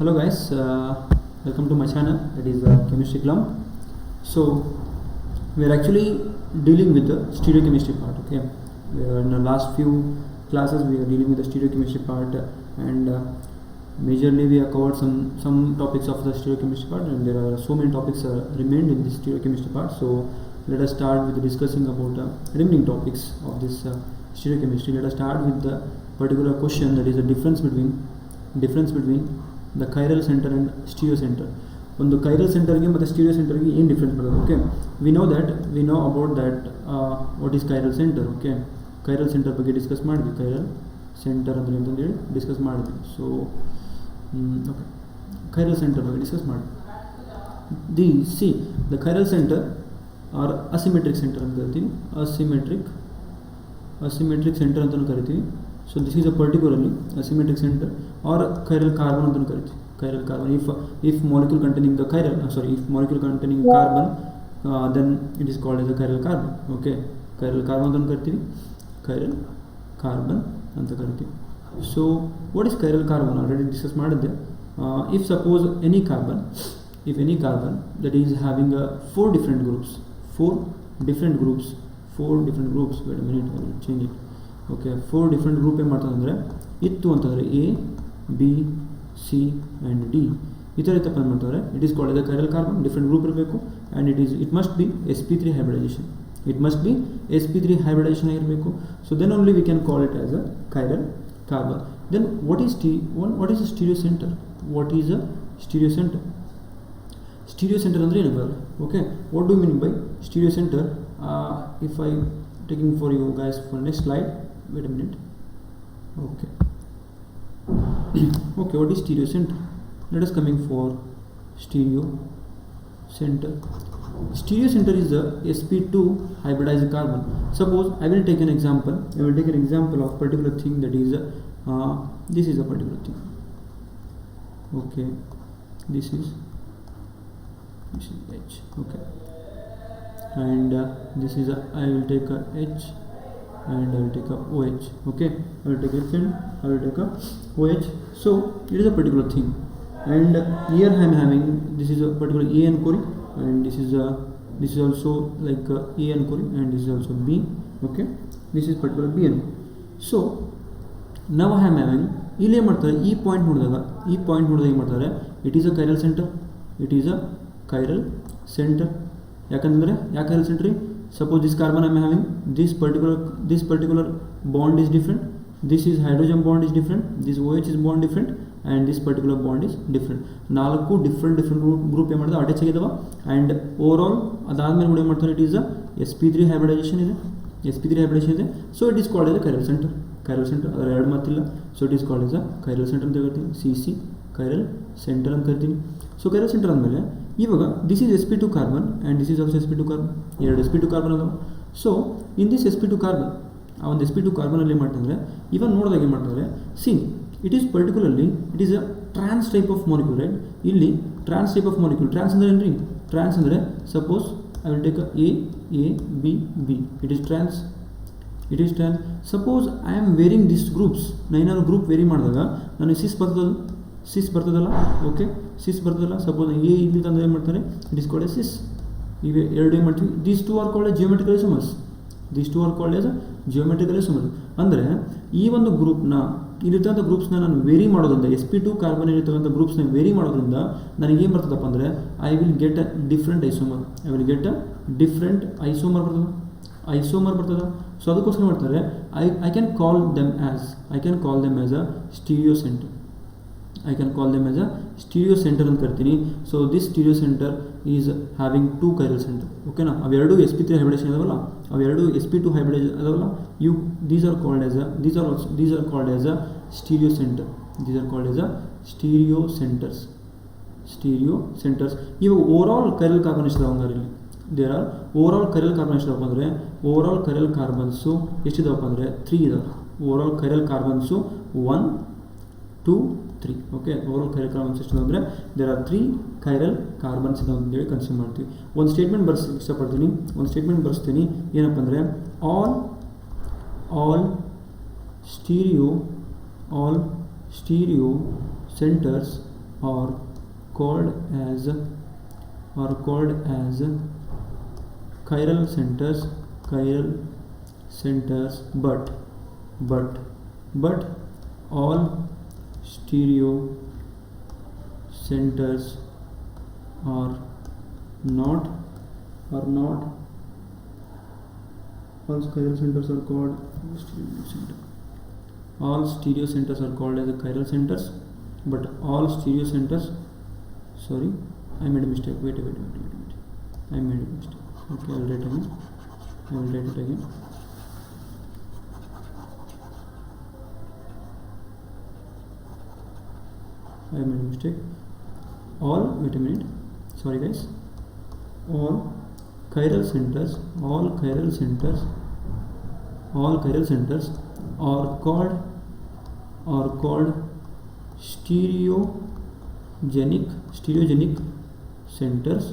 Hello guys, welcome to my channel, that is Chemistry Clump. So we are actually dealing with the stereochemistry part. Okay, in the last few classes we are dealing with the stereochemistry part, and majorly we have covered some topics of the stereochemistry part, and there are so many topics remained in this stereochemistry part. So let us start with discussing about remaining topics of this stereochemistry. Let us start with the particular question, that is the difference between the chiral center and stereo center. ಒಂದು chiral center ಗೆ ಮತ್ತು stereo center ಗೆ ಏನು difference ಬರುತ್ತೆ? Okay, we know about that what is chiral center. Okay, chiral center ಬಗ್ಗೆ discuss ಮಾಡಿದ್ವಿ. chiral center ಅಂದ್ರೆ ಏನು ಅಂತ ಹೇಳಿ ಡಿಸ್ಕಸ್ ಮಾಡಿದ್ವಿ. ಸೊ ಓಕೆ, chiral center ಬಗ್ಗೆ ಡಿಸ್ಕಸ್ ಮಾಡಿದ್ವಿ. the chiral center or asymmetric center ಅಂತ ಕರಿತೀವಿ. asymmetric center ಅಂತ ಕರಿತೀವಿ. So this is a particularly asymmetric center or chiral carbon ಅಂತ ಕರಿತೀವಿ. chiral carbon, if molecule containing the if molecule containing carbon, then it is called as a chiral carbon. Okay, chiral carbon ಅಂತ ಕರಿತೀವಿ, chiral carbon ಅಂತ ಕರಿತೀವಿ. So what is chiral carbon? Already discuss ಮಾಡಿದ್ದೆ. If suppose any carbon that is having four different groups. Wait a minute, I will change it. Okay, 4 different group ಏನು ಮಾಡ್ತದೆ ಅಂದರೆ ಇತ್ತು ಅಂತಂದರೆ A B C and D ಈ ಥರ ಏನು ಮಾಡ್ತಾರೆ, it is called as chiral carbon. Different group ಇರಬೇಕು and it must be sp3 hybridization. ಆಗಿರಬೇಕು. So then only we can call it as a chiral carbon. Then what is a stereo centre? Stereo centre ಅಂದರೆ ಏನು ಬರಲ್ಲ? Okay, what do mean by stereo centre? If I taking for you guys for next slide. Wait a minute. Okay, what is stereo center? Let us coming for stereo center. Stereo center is a sp2 hybridized carbon. Suppose I will take an example of particular thing, that is this is a particular thing. Okay, this is H. Okay, and this is I will take a H and I will take a OH. Okay, I will take H and I will take a OH. So it is a particular thing, and here I am having, this is a particular A and Cori, and this is also like A and Cori, and this is also B. Okay, this is particular B and. So now I am having, ಇಲ್ಲಿ ಏನು ಮಾಡ್ತಾರೆ, ಈ point ನೋಡಿದಾಗ ಏನು ಮಾಡ್ತಾರೆ, it is a chiral center. ಯಾಕೆ chiral center? Suppose this carbon I am having, this particular bond is different, this is hydrogen bond is different, this OH is bond different, and this particular bond is different. ನಾಲ್ಕು different group ಏನು ಮಾಡಿದ್ರೆ attach ಆಗಿದಾವ, and overall ಅದಾದ್ಮೇಲೆ ಕೂಡ ಏನು ಮಾಡ್ತಾರೆ, it is sp3 hybridisation ಇದೆ. So it is called as a chiral center. ಅದರ ಎರಡು ಮಾತಿಲ್ಲ. So it is called as a chiral center ಅಂತ ಹೇಳ್ತೀನಿ. CC chiral center ಅಂತ ಕರಿತೀನಿ. ಸೊ chiral center ಅಂದಮೇಲೆ ಇವಾಗ this is sp2 carbon and this is also sp2 carbon. ಎರಡು sp2 ಕಾರ್ಬನ್ ಅದಾವ. So in this sp2 carbon, ಆ ಒಂದು sp2 ಕಾರ್ಬನಲ್ಲಿ ಏನು ಮಾಡ್ತಂದರೆ, ಇವಾಗ ನೋಡಿದಾಗ ಏನು ಮಾಡ್ತಾರೆ, it is particularly it is a trans type of molecule, right? ಇಲ್ಲಿ trans type of molecule. Trans ಅಂದರೆ ಏನು ರೀ? ಟ್ರಾನ್ಸ್ ಅಂದರೆ suppose I will take A B it is trans. Suppose I am varying this groups. ನಾನು ಏನಾದ್ರು group very ಮಾಡಿದಾಗ ನನಗೆ ಸಿಸ್ ಬರ್ತದಲ್ಲ. ಓಕೆ, ಸಿಸ್ ಬರ್ತದಲ್ಲ. ಸಪೋಸ್ ಎ ಇಲ್ಲಿ ತಂದು ಏನು ಮಾಡ್ತಾರೆ, ಇಟ್ ಇಸ್ ಕಾಲ್ಡ್ ಎಸ್ ಸಿಸ್. ಇವೆ ಎರಡು ಏನು ಮಾಡ್ತೀವಿ, these two are called as geometrical isomers. ಅಂದರೆ ಈ ಒಂದು ಗ್ರೂಪ್ನ, ಇಲ್ಲಿರ್ತಕ್ಕಂಥ ಗ್ರೂಪ್ಸ್ನ ನಾನು ವೇರಿ ಮಾಡೋದ್ರಿಂದ, sp2 ಕಾರ್ಬನ್ ಇರ್ತಕ್ಕಂಥ ಗ್ರೂಪ್ಸ್ನ ವೇರಿ ಮಾಡೋದ್ರಿಂದ ನನಗೇನು ಬರ್ತದಪ್ಪ ಅಂದರೆ, I will get a different isomer ಬರ್ತದೆ. ಸೊ ಅದಕ್ಕೋಸ್ಕರ ಮಾಡ್ತಾರೆ, I can call them as a stereo centre. ಅಂತ ಕರ್ತೀನಿ. So this stereo centre is having 2 chiral center. ಓಕೆನಾ? ಅವೆರಡು sp3 ಹೈಬ್ರಿಡೇಷನ್ ಅದಾವಲ್ಲ, ಅವೆರಡು sp2 ಹೈಬ್ರಿಡೇಷನ್ ಅದಾವಲ್ಲ, these are called as a stereo center. stereo centers. ಇವಾಗ ಓವರಾಲ್ chiral ಕಾರ್ಬನ್ ಎಷ್ಟಿದಾವೆ ಹಂಗಾರೆ ಇಲ್ಲಿ? There are overall chiral carbon ಎಷ್ಟಿದಾವಪ್ಪ ಅಂದರೆ, ಓವರಾಲ್ chiral ಕಾರ್ಬನ್ಸು ಎಷ್ಟಿದಾವಪ್ಪ ಅಂದರೆ 3 ಇದಾವೆ. Overall chiral carbons 1 2 3. Okay, overall chiral carbons ಎಷ್ಟು ಅಂದರೆ ದೇರ್ ಆರ್ 3 chiral ಕಾರ್ಬನ್ಸ್ ಇದೆ ಅಂತೇಳಿ ಕನ್ಸಿಡರ್ ಮಾಡ್ತೀವಿ. ಒಂದು ಸ್ಟೇಟ್ಮೆಂಟ್ ಬರ್ಸ್ತೀನಿ. ಏನಪ್ಪ ಅಂದರೆ, all stereo centers are called as chiral centers, but all stereo centers are not all chiral centers are called all stereo centers are called as chiral centers, but all stereo centers, sorry, I made a mistake, wait, I made a mistake. Okay, I will write it again. I made a mistake. All, wait a minute, sorry guys, all chiral centers are called stereogenic centers,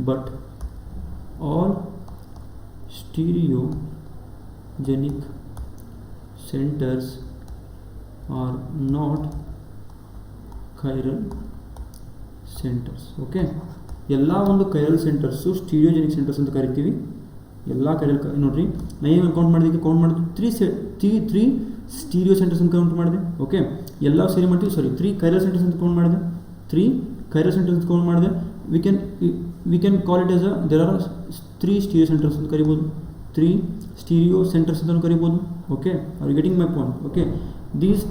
but all stereogenic centers are not chiral centers. Okay, ಎಲ್ಲ ಒಂದು chiral centres ಸ್ಟೀರಿಯೋಜೆನಿಕ್ centres ಅಂತ ಕರಿತೀವಿ. ಎಲ್ಲ chiral ನೋಡ್ರಿ, ನಾನು ಏನು count ಮಾಡಿದ್ದು three stereo centres ಅಂತ ಕೌಂಟ್ ಮಾಡಿದೆ. ಓಕೆ, ಎಲ್ಲ ಸೇರಿ ಮಾಡ್ತೀವಿ, ಸಾರಿ 3 ಕೈರಲ್ ಸೆಂಟರ್ಸ್ ಅಂತ ಕೌಂಟ್ ಮಾಡಿದೆ. 3 ಕೈರಲ್ ಸೆಂಟರ್ಸ್ ಅಂತ ಕೌಂಟ್ ಮಾಡಿದೆ. We can call it as there are 3 stereo centres ಅಂತ ಕರಿಬೋದು, 3 ಸ್ಟೀರಿಯೋ ಸೆಂಟರ್ಸ್ ಅಂತ ಕರಿಬೋದು. Okay, are you getting my point? Okay, these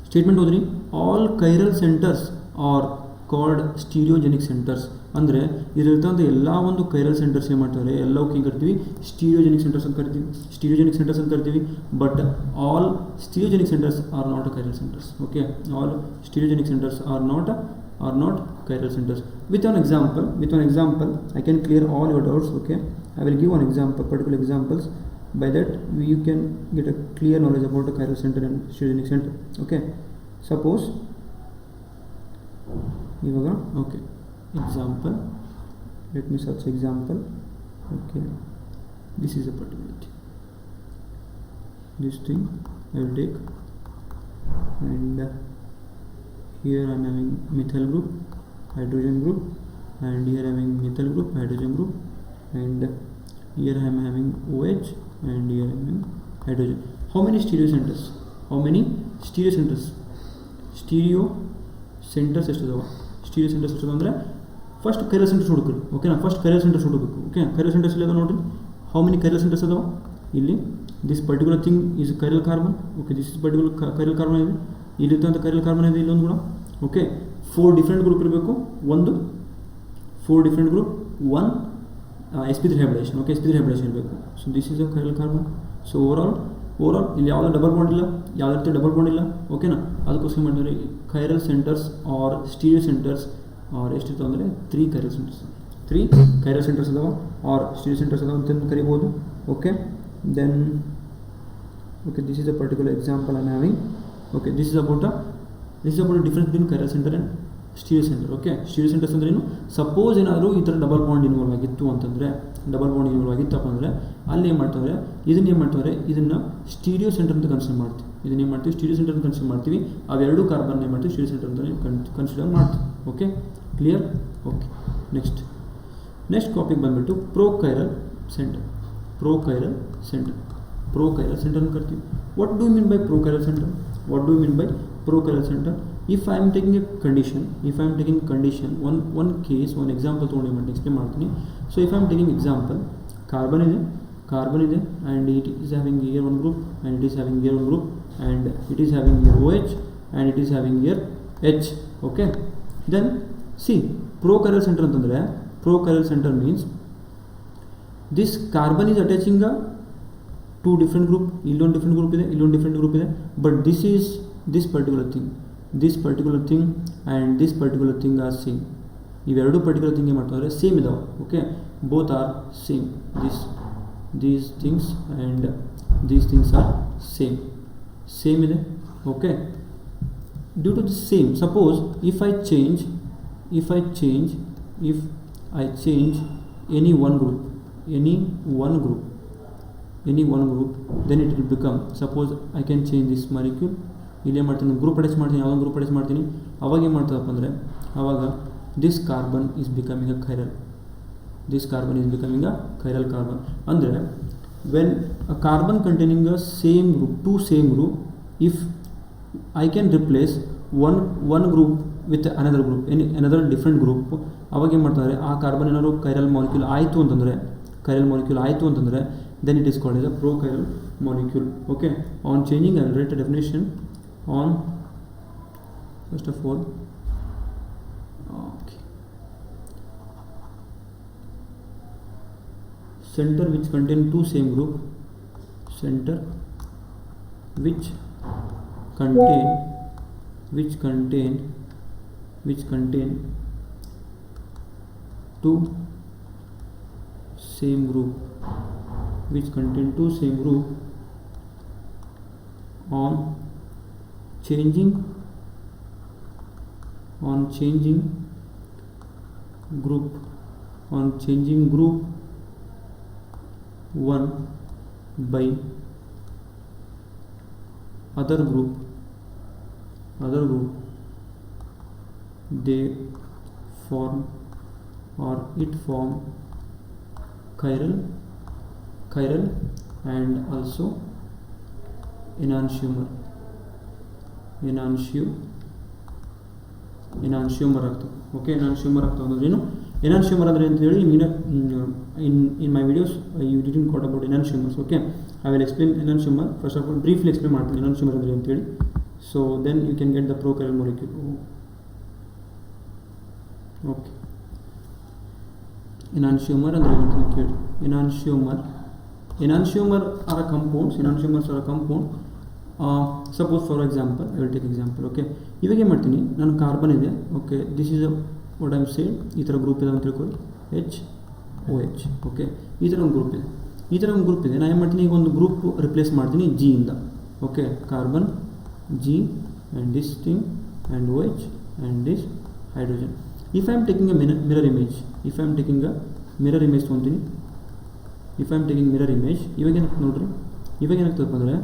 statement ಹೋದ್ರಿ, all chiral centres are called stereogenic centres ಅಂದರೆ ಇದರಲ್ಲಿದ್ದಂಥ ಎಲ್ಲ ಒಂದು ಕೈರಲ್ ಸೆಂಟರ್ಸ್ ಏನು ಮಾಡ್ತಾರೆ, ಎಲ್ಲವಕ್ಕೆ ಏನು ಕರಿತೀವಿ, ಸ್ಟೀರಿಯೋಜೆನಿಕ್ ಸೆಂಟರ್ಸ್ ಅಂತ ಕರಿತೀವಿ. But all stereogenic centres are not chiral centres. Okay, all stereogenic centres are not chiral centers. With an example I can clear all your doubts. Okay, I will give one example, particular examples. By that you can get a clear knowledge about the chiral center and stereogenic center. Okay, suppose ivaga, okay, example, let me search example. Okay, this is a particular thing, this thing I will take, and here I am having methyl group, hydrogen group, and here I am having methyl group, hydrogen group, and here I am having OH, and here I am having hydrogen. How many stereo centers? Stereo centers ಎಷ್ಟಿದಾವೆ? Stereo centres ಎಷ್ಟಿದಾವೆ ಅಂದರೆ first chiral centres ಹುಡುಕ್ರಿ. ಓಕೆನಾ, first chiral centres ಹುಡುಕಬೇಕು. Okay, chiral centres ಇಲ್ಲ ನೋಡ್ರಿ, how many chiral centres ಅದಾವೆ ಇಲ್ಲಿ? This particular thing is chiral carbon. Okay, this is particular chiral carbon ಇದೆ, ಇಲ್ಲಿರ್ತಂಥ ಕೈರಲ್ ಕಾರ್ಬನ್ ಇದೆ, ಇಲ್ಲೊಂದು ಕೂಡ. ಓಕೆ, 4 ಡಿಫ್ರೆಂಟ್ ಗ್ರೂಪ್ ಇರಬೇಕು, 4 different group, 1 sp3 hybridization. Okay, sp3 hybridization ಇರಬೇಕು. So this is a chiral carbon. So overall ಇಲ್ಲಿ ಯಾವುದೇ double bond ಇಲ್ಲ, ಯಾವುದೇ ರೀತಿ ಡಬಲ್ ಬಾಂಡ್ ಇಲ್ಲ. ಓಕೆನಾ, ಅದಕ್ಕೋಸ್ಕರ ಮಾಡಿದ್ರೆ chiral centres are stereo centres are ಎಷ್ಟಿತ್ತು ಅಂದರೆ 3 ಕೈರಲ್ ಸೆಂಟರ್ಸ್, 3 ಕೈರಲ್ ಸೆಂಟರ್ಸ್ ಅದಾವ ಆರ್ ಸ್ಟೀರಿಯೋ ಸೆಂಟರ್ಸ್ ಅದಾವ ಅಂತ ಕರಿಬೋದು. Okay, then okay, this is a particular example I am having. Okay, this is about the difference between chiral center and stereo center. Okay, stereo centers ಅಂದ್ರೆ ಏನು, suppose ಏನಾದರೂ ಈ ಥರ double bond involve ಆಗಿತ್ತು ಅಂತಂದರೆ, ಅಲ್ಲಿ ಏನು ಮಾಡ್ತಾರೆ, ಇದನ್ನು ಸ್ಟೀರಿಯೋ ಸೆಂಟರ್ ಅಂತ ಕನ್ಸಿಡರ್ ಮಾಡ್ತೀವಿ. ಅವೆರಡು ಕಾರ್ಬನ್ ಏನು ಮಾಡ್ತೀವಿ, ಸ್ಟೀರಿಯೋ ಸೆಂಟರ್ ಅಂತ ಕನ್ಸಿಡರ್ ಮಾಡ್ತೀವಿ. Okay, clear? Okay, next topic ಬಂದುಬಿಟ್ಟು ಪ್ರೋಕೈರಲ್ ಸೆಂಟರ್ ಅಂತ ಕರಿತೀವಿ. What do you mean by prochiral center? If I am taking a condition, one case, one example ತೊಗೊಂಡು ಏನು explain ಮಾಡ್ತೀನಿ. So if I am taking example, carbon ಇದೆ and it is having here one group, and it is having here one group, and it is having here OH, and it is having here H. Okay, then see, prochiral center ಅಂತಂದರೆ, prochiral center means this carbon is attaching a 2 different group, illon different group ಇದೆ, but this particular thing and this particular thing are same. ಇವೆರಡು particular thing ಏನು ಮಾಡ್ತಾರೆ, same ಇದಾವೆ. Okay, both are same. These things and these things are same ಇದೆ. Okay, due to the same, suppose if I change any one group, then it will become, suppose I can change this molecule ಇಲ್ಲೇ ಮಾಡ್ತೀನಿ group attach ಮಾಡ್ತೀನಿ, ಯಾವುದೊಂದು group attach ಮಾಡ್ತೀನಿ, ಅವಾಗ ಏನು ಮಾಡ್ತದಪ್ಪ ಅಂದರೆ ಆವಾಗ this carbon is becoming a chiral, this carbon is becoming a chiral carbon. ಅಂದರೆ when a carbon containing a same group, two same group, if I can replace one group with another group, another different group, ಅವಾಗ ಏನು ಮಾಡ್ತಾರೆ ಆ carbon ಏನಾದ್ರು chiral molecule ಆಯಿತು ಅಂತಂದರೆ, chiral molecule ಆಯಿತು ಅಂತಂದರೆ then it is called as a pro chiral molecule. Okay, on changing I will write a definition on first of all center which contain two same group, center which contain two same group, which contain two same group, on changing group 1 by other group, they form or it form chiral and also enantiomer ಆಗ್ತದೆ. Okay, enantiomer ಆಗ್ತದೆ ಅಂದ್ರೆ ಏನು, enantiomer ಅಂದರೆ ಅಂತ ಹೇಳಿ in my videos you didn't got about enantiomers. Okay, I will explain enantiomer. First of all briefly explain ಮಾಡ್ತೀನಿ enantiomer ಅಂದರೆ ಅಂತ ಹೇಳಿ, so then you can get the prochiral molecule. Okay, enantiomer ಅಂದರೆ ಏನು ಅಂತ ಕೇಳಿ, enantiomer are a compounds, enantiomers are a compound. Suppose for example I will take example. Okay, ಇವಾಗ ಏನು ಮಾಡ್ತೀನಿ, ನಾನು ಕಾರ್ಬನ್ ಇದೆ, okay, this is what I am said, ಈ ಥರ ಗ್ರೂಪ್ ಇದೆ ಅಂತ ತಿಳ್ಕೊಳ್ಳಿ, OH. ಓಕೆ, ಈ ಥರ ಒಂದು ಗ್ರೂಪ್ ಇದೆ, ನಾನು ಏನು ಮಾಡ್ತೀನಿ, ಈಗ ಒಂದು ಗ್ರೂಪ್ ರಿಪ್ಲೇಸ್ ಮಾಡ್ತೀನಿ ಜಿ ಇಂದ. Okay, carbon G and this thing and OH and this hydrogen. If I am taking a mirror image, ತೊಗೊತೀನಿ, ಮಿರರ್ ಇಮೇಜ್ ಇವಾಗ ಏನಾಗ್ತದೆ ನೋಡ್ರಿ, ಇವಾಗ ಏನಾಗ್ತದಪ್ಪ ಅಂದರೆ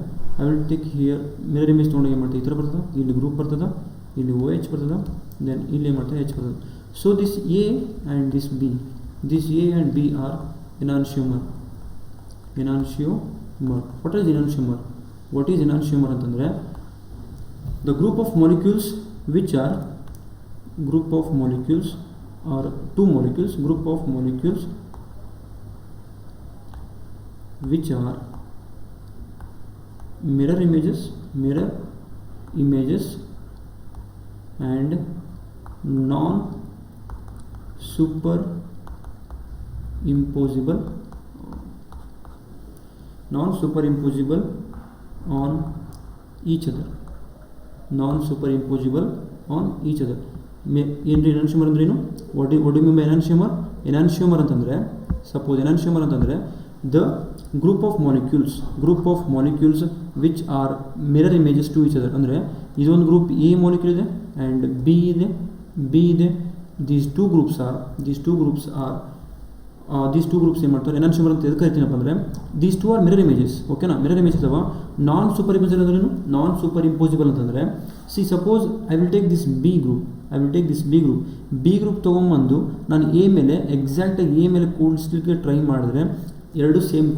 I will take here mirror image ತೊಗೊಂಡು ಏನು ಮಾಡ್ತೀವಿ, ಈ ಥರ ಬರ್ತದೆ, ಇಲ್ಲಿ ಗ್ರೂಪ್ ಬರ್ತದೆ, ಇಲ್ಲಿ OH ಬರ್ತದೆ, ದೆನ್ ಇಲ್ಲಿ ಏನು ಮಾಡ್ತಾರೆ H ಬರ್ತದೆ. So this A and this B, this A and B are enantiomer. What is enantiomer ಅಂತಂದರೆ the group of molecules which are two molecules, group of molecules which are mirror images and non-superimposable on each other. ಏನ್ರಿ enantiomer ಅಂದ್ರೇನು, what do you mean by enantiomer? enantiomer ಅಂತಂದರೆ, suppose enantiomer ಅಂತಂದರೆ the group of molecules which are mirror images to each other. ಅಂದರೆ ಇದೊಂದು group A molecule ಇದೆ and B ಇದೆ, these two groups are ಏನು ಮಾಡ್ತಾರೆ enantiomer ಅಂತ ಎದಕ್ಕೆ ಕರಿತೀನಪ್ಪ ಅಂದರೆ these two are mirror images. ಓಕೆನಾ, ಮಿರರ್ ಇಮೇಜಸ್ ಅವ. ನಾನ್ ಸೂಪರ್ ಇಂಪೋಸಿಬಲ್ ಅಂತಂದರೆ, C suppose I will take this B group ತೊಗೊಂಬಂದು ನಾನು ಎ ಮೇಲೆ ಎಕ್ಸಾಕ್ಟಾಗಿ ಎ ಮೇಲೆ ಕೂಡಿಸ್ಲಿಕ್ಕೆ ಟ್ರೈ ಮಾಡಿದ್ರೆ ಎರಡು ಸೇಮ್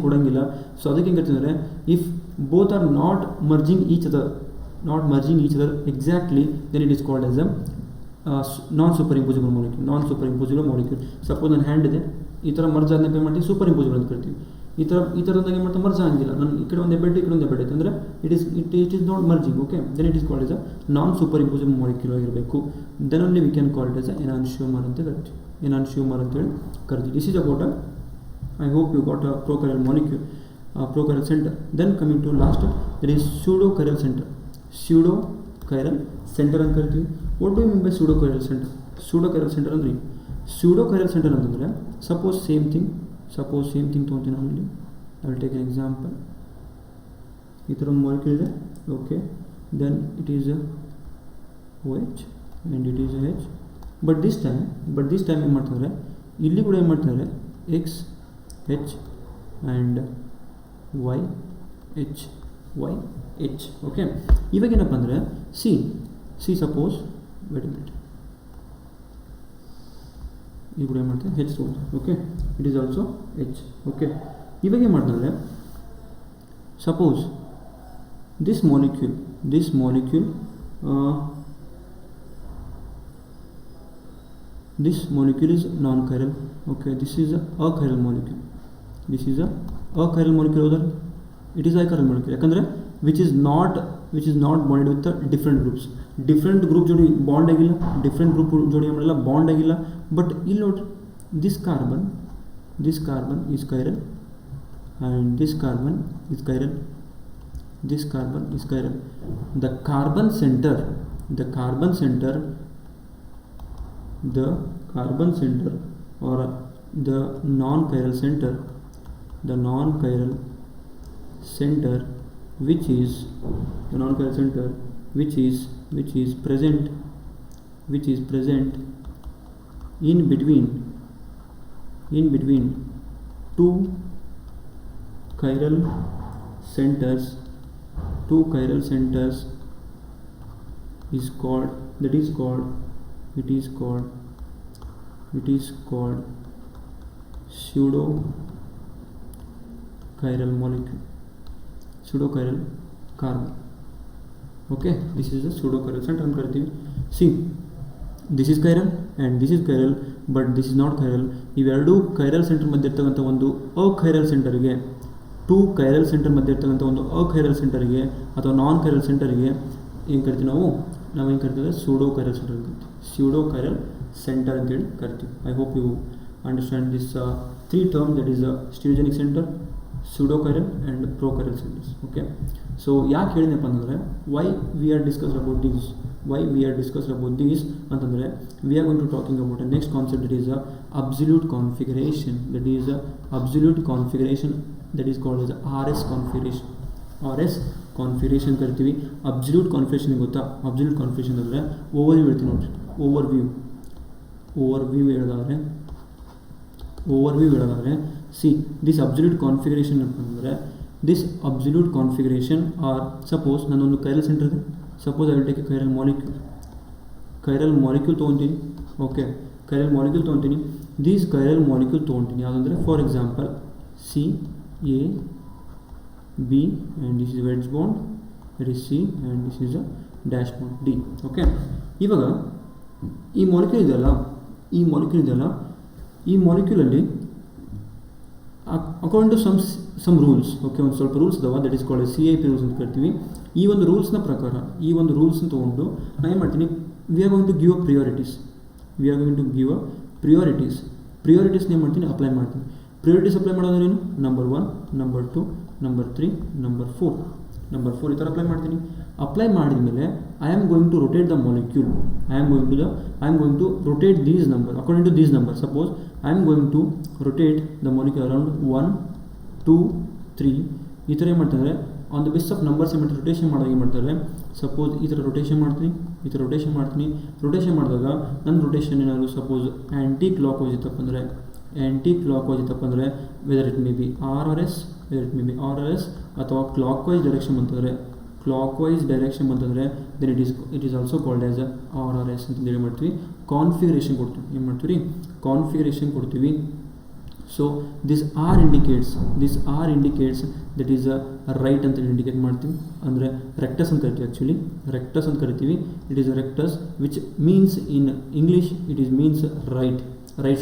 ಕೊಡಂಗಿಲ್ಲ. ಸೊ ಅದಕ್ಕೆ ಏನು ಕರಿತೀವಿ, if both are not merging each other exactly, then it is called as a non super impossible molecule. Suppose ನನ್ನ ಹ್ಯಾಂಡ್ ಇದೆ, ಈ ಥರ ಮರ್ಜ್ ಆದ್ಮೇಲೆ ಏನು ಮಾಡ್ತೀವಿ, ಸೂಪರ್ ಇಂಪೋಸಿಬಲ್ ಅಂತ ಕರಿತೀವಿ. ಈ ಥರದಾಗ ಏನು ಮಾಡ್ತಾರೆ, ಮರ್ಜ್ ಆಗಿಲ್ಲ, ನಾನು ಈ ಕಡೆ ಒಂದು ಹೆಬ್ಬೆಟ್ಟು ಈ ಕಡೆ ಒಂದು ಹೆಬ್ಬೆಟ್ಟು ಅಂದರೆ it is not merging. Okay, then it is called as a non super impossible molecule ಆಗಿರಬೇಕು. Then only we can call it as a enantiomer ಅಂತ ಕರಿತೀವಿ, this is about a, I hope you got a prochiral molecule, prochiral center. Then coming to last, there is pseudochiral center ಅಂತ ಕರಿತೀವಿ. What do you mean by pseudochiral center ಅಂದರೆ, pseudochiral center ಅಂತಂದರೆ suppose same thing ತೊಗೊತೀನಿ ನಾನು ಇಲ್ಲಿ. I will take an example. ಈ ಥರ ಒಂದು ಮಾಲಿಕ್ಯೂಲ್ ಇದೆ, okay, then it is OH and it is H. But this time ಏನು ಮಾಡ್ತಾರೆ, ಇಲ್ಲಿ ಕೂಡ ಏನು ಮಾಡ್ತಾರೆ X H and Y H. Okay, ಇವಾಗ ಏನಪ್ಪ ಅಂದರೆ see suppose wait a minute, ಈ ಕೂಡ ಏನು ಮಾಡ್ತಾರೆ H ತಗೊಂಡು. Okay, it is also H. Okay, ಇವಾಗ ಏನು ಮಾಡ್ತಾರೆ, suppose this molecule is non-chiral. Okay, this is a achiral molecule. ಹೌದಾ? It is achiral molecule ಯಾಕಂದರೆ which is not bonded with the different group ಜೋಡಿ ಬಾಂಡ್ ಆಗಿಲ್ಲ, different group ಜೋಡಿ ಏನು ಮಾಡಿಲ್ಲ, ಬಾಂಡ್ ಆಗಿಲ್ಲ. ಬಟ್ ಇಲ್ಲಿ ನೋಡ್ರಿ, this carbon is chiral and this carbon is chiral. The carbon center or the non-chiral center which is present in between two chiral centers is called pseudo chiral molecule, pseudo chiral carbon. Okay, this is the pseudo chiral center ಅಂತ ಕರಿತೀವಿ. See, this is chiral and this is chiral, but this is not chiral. ಇವೆರಡು chiral center ಮಧ್ಯೆ ಇರ್ತಕ್ಕಂಥ ಒಂದು ಅಚಿರಲ್ ಸೆಂಟರ್ಗೆ, two chiral center ಮಧ್ಯೆ ಇರ್ತಕ್ಕಂಥ ಒಂದು ಅಚಿರಲ್ ಸೆಂಟರ್ಗೆ ಅಥವಾ ನಾನ್ chiral ಸೆಂಟರ್ಗೆ ಏನು ಕರಿತೀವಿ ನಾವು ಏನು ಕರಿತೀವಿ, ಸೂಡೋ chiral ಸೆಂಟರ್ ಅಂತ ಕರಿತೀವಿ. ಸ್ಯೂಡೋ chiral center ಅಂತೇಳಿ ಕರಿತೀವಿ. I hope you understand this three term, that is stereogenic centre, pseudo chiral and prochiral centers. Okay, so ಯಾಕೆ ಹೇಳಿದೆಪ್ಪ ಅಂತಂದರೆ why we are discussed about these ಅಂತಂದರೆ we are going to talking about a next concept, that is absolute configuration, that is called as RS configuration ಕರಿತೀವಿ. Absolute configuration ಗೊತ್ತಾ? Absolute configuration ಅಂದರೆ overview ಹೇಳ್ತೀನಿ ನೋಡ್ರಿ. Overview ಹೇಳೋದಾದರೆ see this absolute configuration ಅಂತಂದರೆ R suppose ನಾನೊಂದು chiral centre ಇದೆ, suppose I will take a chiral molecule ತೊಗೊತೀನಿ. ಓಕೆ, ಕೈರಲ್ ಮಾಲಿಕ್ಯೂಲ್ ತೊಗೊತೀನಿ. ದಿಸ್ ಕೈರಲ್ ಮಾಲಿಕ್ಯೂಲ್ ತೊಗೊತೀನಿ ಯಾವುದಂದರೆ, for example CAB and this is wedge bond, that is C, and this is a dash bond D. Okay, ಇವಾಗ ಈ molecule ಇದೆಯಲ್ಲ, ಈ ಮಾಲಿಕ್ಯೂಲಲ್ಲಿ according to some rules, okay, ಒಂದು ಸ್ವಲ್ಪ ರೂಲ್ಸ್ ಇದಾವೆ, that is called CIP rules ಅಂತ ಕರಿತೀವಿ. ಈ ಒಂದು ರೂಲ್ಸ್ನ ಪ್ರಕಾರ, ಈ ಒಂದು ರೂಲ್ಸ್ನ ತೊಗೊಂಡು ನಾನು ಏನು ಮಾಡ್ತೀನಿ, we are going to give a ಪ್ರಿಯಾರಿಟೀಸ್ನ ಏನು ಮಾಡ್ತೀನಿ, ಅಪ್ಲೈ ಮಾಡ್ತೀನಿ. ಪ್ರಿಯಾರಿಟೀಸ್ ಅಪ್ಲೈ ಮಾಡೋದು ಏನು, ನಂಬರ್ 1, ನಂಬರ್ 2, ನಂಬರ್ 3, ನಂಬರ್ 4 ಈ ಥರ ಅಪ್ಲೈ ಮಾಡ್ತೀನಿ. ಅಪ್ಲೈ ಮಾಡಿದ ಮೇಲೆ I am going to rotate the molecule, I am going to rotate these number according to these number. Suppose I am going to rotate the molecule around 1, 2, 3 ಈ ಥರ ಏನು ಮಾಡ್ತಾರೆ, on the base of numbers ಏನು ಮಾಡ್ತಾರೆ, rotation ಮಾಡಿದಾಗ ಏನು ಮಾಡ್ತಾರೆ, suppose ಈ ಥರ ರೊಟೇಷನ್ ಮಾಡ್ತೀನಿ. ರೊಟೇಷನ್ ಮಾಡಿದಾಗ ನನ್ನ ರೊಟೇಷನ್ ಏನಾದರೂ ಸಪೋಸ್ ಆ್ಯಂಟಿ ಕ್ಲಾಕ್ ವೈಸ್ ಇತ್ತಪ್ಪ ಅಂದರೆ whether it may be R or S ಅಥವಾ ಕ್ಲಾಕ್ ವೈಸ್ ಡೈರೆಕ್ಷನ್ ಬಂತಂದರೆ then it is also called as R or S ಅಂತ ಹೇಳಿ ಮಾಡ್ತೀವಿ. ಕಾನ್ಫಿಗರೇಷನ್ ಕೊಡ್ತೀವಿ. So this R indicates that is right ಅಂತ ಇಂಡಿಕೇಟ್ ಮಾಡ್ತೀವಿ, ಅಂದರೆ ರೆಕ್ಟಸ್ ಅಂತ ಕರಿತೀವಿ. ಆ್ಯಕ್ಚುಲಿ ರೆಕ್ಟಸ್ ಅಂತ ಕರಿತೀವಿ. It is rectus which means in English it is means right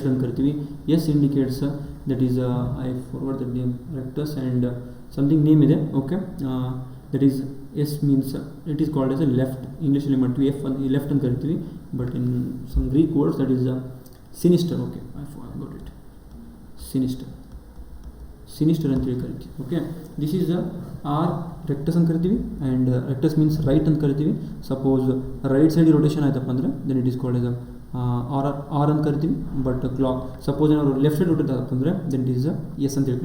ಅಂತ ಕರಿತೀವಿ. S indicates that is I forward that name, rectus and something name ಇದೆ. Okay, that is S means it is called S a left, ಇಂಗ್ಲೀಷಲ್ಲಿ ಮಾಡ್ತೀವಿ F ಅಂತ left ಅಂತ ಕರಿತೀವಿ. But in some Greek words that is sinister. Okay, I forgot it, sinister ಅಂತೇಳಿ ಕರಿತೀವಿ. Okay, this is R rectus ಅಂತ ಕರಿತೀವಿ, and rectus means right ಅಂತ ಕರಿತೀವಿ. ಸಪೋಸ್ ರೈಟ್ ಸೈಡ್ ರೊಟೇಷನ್ ಆಯ್ತಪ್ಪ ಅಂದರೆ then it is called as R ಅಂತ ಕರಿತೀವಿ. ಬಟ್ ಕ್ಲಾಕ್ ಸಪೋಸ್ ಏನಾದ್ರು ಲೆಫ್ಟ್ ಸೈಡ್ ರೊಟೇಟ್ ಆಗುತ್ತೆ ಅಂದರೆ ದೆನ್ ಇಟ್ ಈಸ್ ಎಸ್ ಅಂತೇಳಿ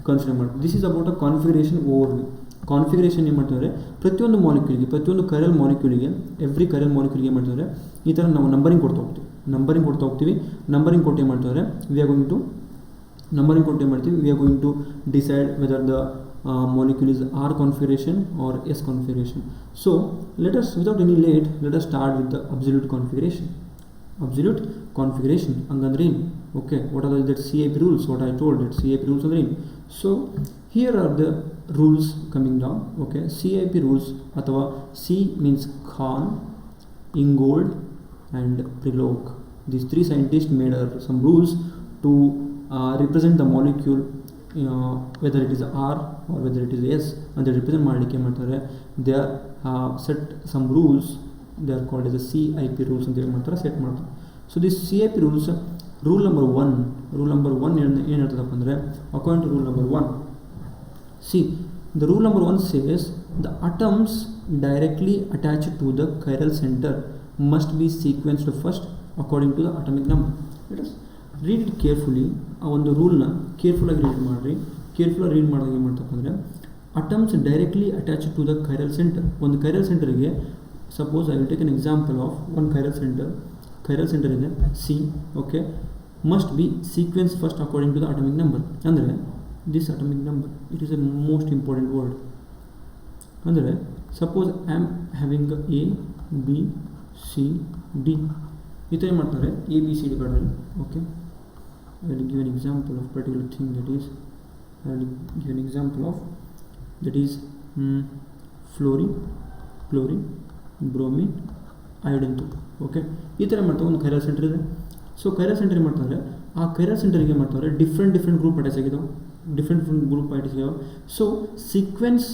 ಕನ್ಸಿಡರ್ ಮಾಡ್ತೀವಿ. This is about a configuration overview. Configuration ಏನು ಮಾಡ್ತಿದ್ದಾರೆ, ಪ್ರತಿಯೊಂದು ಕೈರಲ್ ಮಾಲಿಕ್ಯೂಲಿಗೆ ಎವ್ರಿ ಕೈರಲ್ ಮಾಲಿಕ್ಯೂಲ್ಗೆ ಏನು ಮಾಡ್ತಿದ್ದಾರೆ, ಈ ಥರ ನಾವು ನಂಬರಿಂಗ್ ಕೊಡ್ತಾ ಹೋಗ್ತೀವಿ. ನಂಬರಿಂಗ್ ಕೊಟ್ಟು ಏನು ಮಾಡ್ತಿದ್ದಾರೆ, we are going to decide whether the molecule is R configuration or S configuration. So let us, without any late, let us start with the absolute configuration. Absolute configuration hangandre ಏನು? Okay, what are that CIP rules? What I told, that CIP rules ಅಂದ್ರೆ ಏನು? So here are the rules coming down. Okay, CIP rules ಅಥವಾ C means Kahn, Ingold and Prelog. These three scientists made some rules to represent the molecule, whether it is R or whether it is S, and they represent ಮಾಡಲಿಕ್ಕೆ ಮಾಡ್ತಾರೆ. They are set some rules, they are called as the CIP rules ಅಂತ ಹೇಳಿ ಮಾಡ್ತಾರೆ, set ಮಾಡ್ತಾರೆ. So this CIP rules, rule number one ಏನು ಹೇಳ್ತದಪ್ಪ ಅಂದರೆ, according to rule number 1, see the rule number 1 says the atoms directly attached to the chiral center must be sequenced first according to the atomic number. Let us read it carefully. ಆ ಒಂದು ರೂಲ್ನ ಕೇರ್ಫುಲ್ಲಾಗಿ read ಮಾಡಿರಿ. ಕೇರ್ಫುಲ್ಲಾಗಿ read ಮಾಡಿದಾಗ ಏನು ಮಾಡ್ತಪ್ಪ ಅಂದರೆ, atoms directly attach to the chiral centre. ಒಂದು chiral ಸೆಂಟರ್ಗೆ, suppose I will take an example of one chiral centre ಇದೆ C. Okay, must be sequence first according to the atomic number. ಅಂದರೆ this atomic number, it is a most important word. ಅಂದರೆ suppose I am having A, B, C, D ಈ ಥರ ಮಾಡ್ತಾರೆ, ABCD ಕಾರ್ಡಲ್ಲಿ. Okay, I will give an example of particular thing, that is I will give an example of that is fluorine, bromine, iodine. Okay, ಈ ಥರ ಮಾಡ್ತಾರೆ. ಒಂದು chiral centre ಇದೆ. So chiral centre ಏನು ಮಾಡ್ತಾರೆ, ಆ ಕೈರಲ್ ಸೆಂಟರ್ಗೆ ಏನು ಮಾಡ್ತಾರೆ, ಡಿಫ್ರೆಂಟ್ ಗ್ರೂಪ್ ಅಟ್ಯಾಚ್ ಆಗಿದ್ದಾವೆ, ಡಿಫ್ರೆಂಟ್ ಗ್ರೂಪ್ ಅಟ್ಯಾಚ್ ಆಗಿದ್ದಾವೆ. So sequence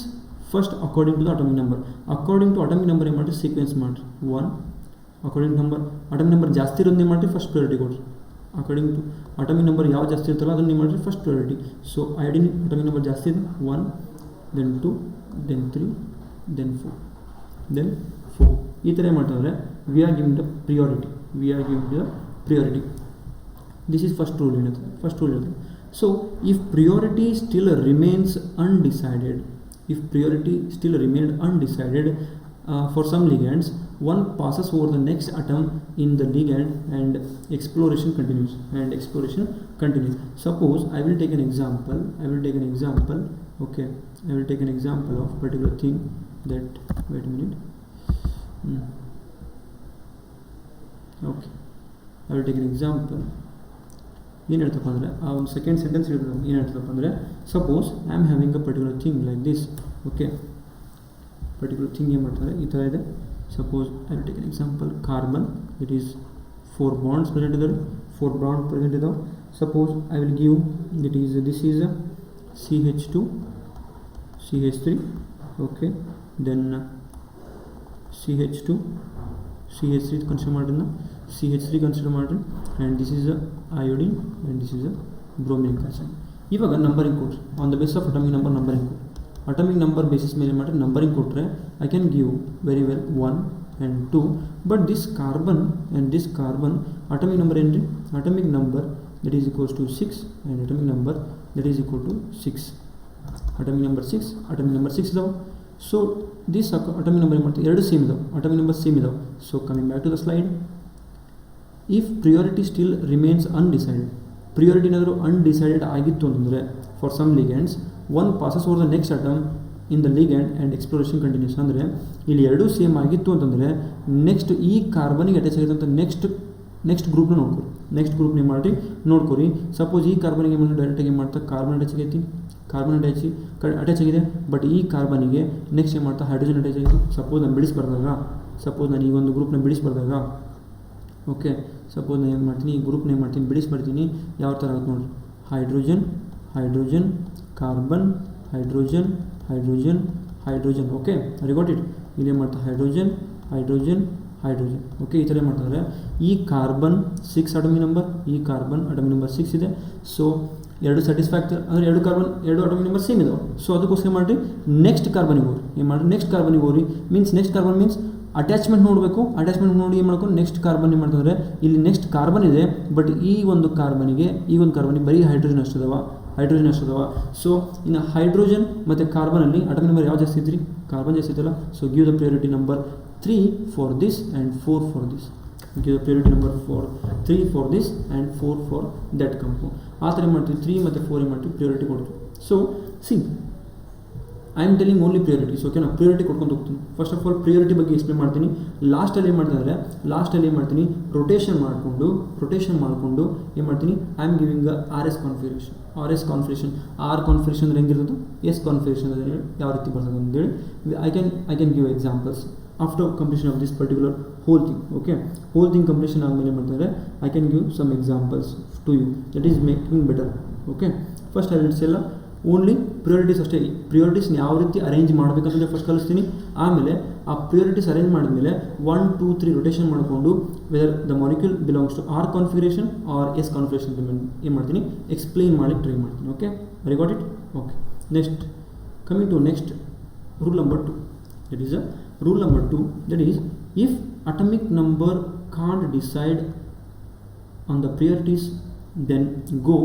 first according to the atomic number. According to atomic number ಏನು ಮಾಡಿರಿ, ಸೀಕ್ವೆನ್ಸ್ ಮಾಡಿರಿ 1. ಅಕಾರ್ಡಿಂಗ್ ನಂಬರ್, ಅಟಮಿಕ್ ನಂಬರ್ ಜಾಸ್ತಿ ಇರೋದು ಏನು ಮಾಡಿರಿ, ಫಸ್ಟ್ ಪ್ರಯಾರಿಟಿ ಕೊಡ್ರಿ. ಅಕಾರ್ಡಿಂಗ್ ಟು ಅಟಮಿಕ್ ನಂಬರ್ ಯಾವ ಜಾಸ್ತಿ ಇರ್ತಲ್ಲ ಅದನ್ನು ನೀವು ಮಾಡಿರಿ first priority. So iodine atomic number ಜಾಸ್ತಿ ಇದೆ, 1, ದೆನ್ 2, ದೆನ್ 3, ದೆನ್ 4. ಈ ಥರ ಮಾಡ್ತಾರೆ. We are giving the priority. This is first rule ಹೇಳುತ್ತೆ. So if priority still remains undecided, for some ligands, one passes over the next atom in the ligand and exploration continues. Suppose I will take an example. Okay, I will take an example of particular thing that, wait a minute. Okay, I will take an example. ಏನು ಹೇಳ್ತಪ್ಪ ಅಂದರೆ, ಆ ಒಂದು second sentence ಏನು ಹೇಳ್ತಪ್ಪ ಅಂದರೆ, suppose I am having a particular thing like this. Okay, particular thing ಏನು ಮಾಡ್ತಾರೆ, ಈ ಥರ ಇದೆ. Suppose I will take an example, carbon, it is 4 bonds present ಇದಾವೆ. Suppose I will give this is CH2, CH3. Okay, then CH2, CH3 consider ಮಾಡಿರಿ, CH3 consider ಮಾಡಿರಿ, and this is iodine and this is a brominic acid. ಇವಾಗ numbering ಕೊಡ್ರಿ, on the base of atomic number numbering ಕೊಡ್ರಿ. Atomic number basis ಮೇಲೆ ಮಾಡಿ numbering ಕೊಟ್ಟರೆ I can give very well 1 and 2. But this carbon atomic number ಏನು ರೀ, atomic number that is equals to 6 and atomic number that is equal to 6. Atomic number 6 ಇದಾವೆ. So this atomic number ಏನು ಮಾಡ್ತೀವಿ, ಎರಡು same ಇದಾವೆ, atomic number same ಇದಾವೆ. So coming back to the slide, if priority still remains undecided, priority ಏನಾದರೂ undecided ಆಗಿತ್ತು ಅಂತಂದರೆ, for some ligands one passes over the next atom in the ligand and exploration continues. ಅಂದರೆ ಇಲ್ಲಿ ಎರಡೂ same ಆಗಿತ್ತು ಅಂತಂದರೆ, next ಈ ಕಾರ್ಬನಿಗೆ ಅಟ್ಯಾಚ್ ಆಗಿದೆ ಅಂತ ನೆಕ್ಸ್ಟ್ ಗ್ರೂಪ್ನ ನೋಡ್ಕೊರಿ. ಸಪೋಸ್ ಈ ಕಾರ್ಬನಿಗೆ ಏನು ಡೈರೆಕ್ಟಾಗಿ ಏನು ಮಾಡ್ತಾ, ಕಾರ್ಬನ್ ಅಟ್ಯಾಚ್ ಆಗಿದೆ, ಬಟ್ ಈ ಕಾರ್ಬನಿಗೆ ನೆಕ್ಸ್ಟ್ ಏನು ಮಾಡ್ತಾ, ಹೈಡ್ರೋಜನ್ ಅಟ್ಯಾಚ್ ಆಗಿದೆ. ಸಪೋಸ್ ನಾನು ಈ ಒಂದು ಗ್ರೂಪ್ನ ಬಿಡಿಸ್ಬಾರ್ದಾಗ, ಓಕೆ, ಸಪೋಸ್ ನಾನು ಏನು ಮಾಡ್ತೀನಿ, ಈ ಗ್ರೂಪ್ನ ಏನು ಮಾಡ್ತೀನಿ, ಬಿಡಿಸ್ಬಿಡ್ತೀನಿ. ಯಾವ ಥರ ಆಗುತ್ತೆ ನೋಡಿರಿ, hydrogen, carbon, hydrogen. Okay, I got it. ಇಲ್ಲಿ ಏನು ಮಾಡ್ತಾರೆ, ಹೈಡ್ರೋಜನ್. ಓಕೆ, ಈ ಥರ ಮಾಡ್ತಾರೆ. ಈ ಕಾರ್ಬನ್ 6 ಅಟಮಿಕ್ ನಂಬರ್, ಈ ಕಾರ್ಬನ್ ಅಟಮಿಕ್ ನಂಬರ್ 6 ಇದೆ. ಸೊ ಎರಡು ಸ್ಯಾಟಿಸ್ಫೈ ಆಗ್ತಾರೆ, ಅಂದರೆ ಎರಡು ಅಟಮಿಕ್ ನಂಬರ್ ಸೇಮ್ ಇದಾವೆ. ಸೊ ಅದಕ್ಕೋಸ್ಕರ ಮಾಡಿರಿ ನೆಕ್ಸ್ಟ್ ಕಾರ್ಬನಿಗೆ ಹೋಗ್ರಿ. ನೆಕ್ಸ್ಟ್ ಕಾರ್ಬನ್ ಮೀನ್ಸ್ ಅಟ್ಯಾಚ್ಮೆಂಟ್ ನೋಡಬೇಕು. ಅಟ್ಯಾಚ್ಮೆಂಟ್ ನೋಡಿ ಏನು ಮಾಡ್ಕೊಂಡು ನೆಕ್ಸ್ಟ್ ಕಾರ್ಬನ್ ಏನು ಮಾಡ್ತಾರೆ, ಇಲ್ಲಿ ನೆಕ್ಸ್ಟ್ ಕಾರ್ಬನ್ ಇದೆ, ಬಟ್ ಈ ಒಂದು ಕಾರ್ಬನಿಗೆ ಬರೀ ಹೈಡ್ರೋಜನ್ ಅಷ್ಟಿದಾವ. ಸೊ ಇನ್ನು ಹೈಡ್ರೋಜನ್ ಮತ್ತು ಕಾರ್ಬನಲ್ಲಿ ಅಟಮಿಕ್ ನಂಬರ್ ಯಾವ ಜಾಸ್ತಿ ಇದ್ರಿ, ಕಾರ್ಬನ್ ಜಾಸ್ತಿ ಇತ್ತಲ್ಲ. So give the priority number 3 for this and 4 for this. Give the priority number 3 for this and 4 for that compound. ಆ ಥರ ಮಾಡ್ತೀವಿ, 3 ಮತ್ತು 4 ಏನು ಮಾಡ್ತೀವಿ, ಪ್ರಿಯಾರಿಟಿ ಕೊಡ್ತೀವಿ. So C I am telling only priorities. ಓಕೆನಾ, ಪ್ರಿಯಾರಿಟಿ ಕೊಡ್ಕೊಂಡು ಹೋಗ್ತೀನಿ. ಫಸ್ಟ್ ಆಫ್ ಆಲ್ ಪ್ರಿಯಾರಿಟಿ ಬಗ್ಗೆ ಎಕ್ಸ್ಪ್ಲೇನ್ ಮಾಡ್ತೀನಿ. ಲಾಸ್ಟಲ್ಲಿ ಏನು ಮಾಡ್ತೀನಿ ಅಂದರೆ ಏನು ಮಾಡ್ತೀನಿ, ರೊಟೇಷನ್ ಮಾಡಿಕೊಂಡು ಏನು ಮಾಡ್ತೀನಿ, I am giving R S configuration. R configuration ಅಂದರೆ ಹೆಂಗಿರೋದು, ಎಸ್ ಕಾನ್ಫಿಗರೇಷನ್ ಅಂದರೆ ಯಾವ ರೀತಿ ಬರ್ತದೆ ಅಂತೇಳಿ I can give examples after completion of this particular whole thing. Okay, whole thing completion ಆದಮೇಲೆ ಏನು ಮಾಡ್ತಾರೆ, I can give some examples to you, that is making better. Okay, first identities ಎಲ್ಲ only priorities ಅಷ್ಟೇ. ಪ್ರಿಯಾರಿಟೀಸ್ನ ಯಾವ ರೀತಿ arrange ಮಾಡಬೇಕಂತಂದರೆ first ಕಲಿಸ್ತೀನಿ. ಆಮೇಲೆ ಆ priorities arrange ಮಾಡಿದ್ಮೇಲೆ 1 2 3 ರೊಟೇಷನ್ ಮಾಡಿಕೊಂಡು whether the molecule belongs to R configuration or S configuration ಏನು ಮಾಡ್ತೀನಿ, ಎಕ್ಸ್ಪ್ಲೇನ್ ಮಾಡಿ ಟ್ರೈ ಮಾಡ್ತೀನಿ. Okay, very got it. Okay, next coming to next rule number 2. That is rule number 2, that is if atomic number can't decide on the priorities then go